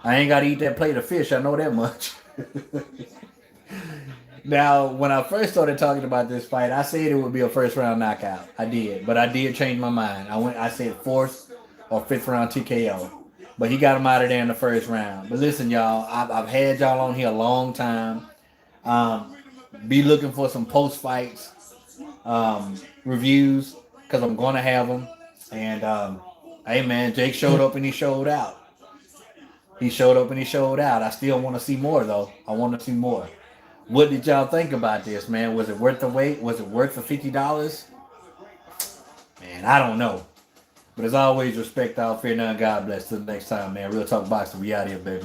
I ain't got to eat that plate of fish. I know that much. Now, when I first started talking about this fight, I said it would be a first round knockout. I did, but I did change my mind. I said fourth or fifth round TKO, but he got him out of there in the first round. But listen, y'all, I've had y'all on here a long time. Um, be looking for some post fights reviews because I'm gonna have them. And hey, man, Jake showed up and he showed out. He showed up and he showed out. I still want to see more though. I want to see more. What did y'all think about this, man? Was it worth the wait? Was it worth the $50? Man, I don't know. But as always, respect all, fear none, God bless. Till the next time, man. Real Talk Boxing, we out here, baby.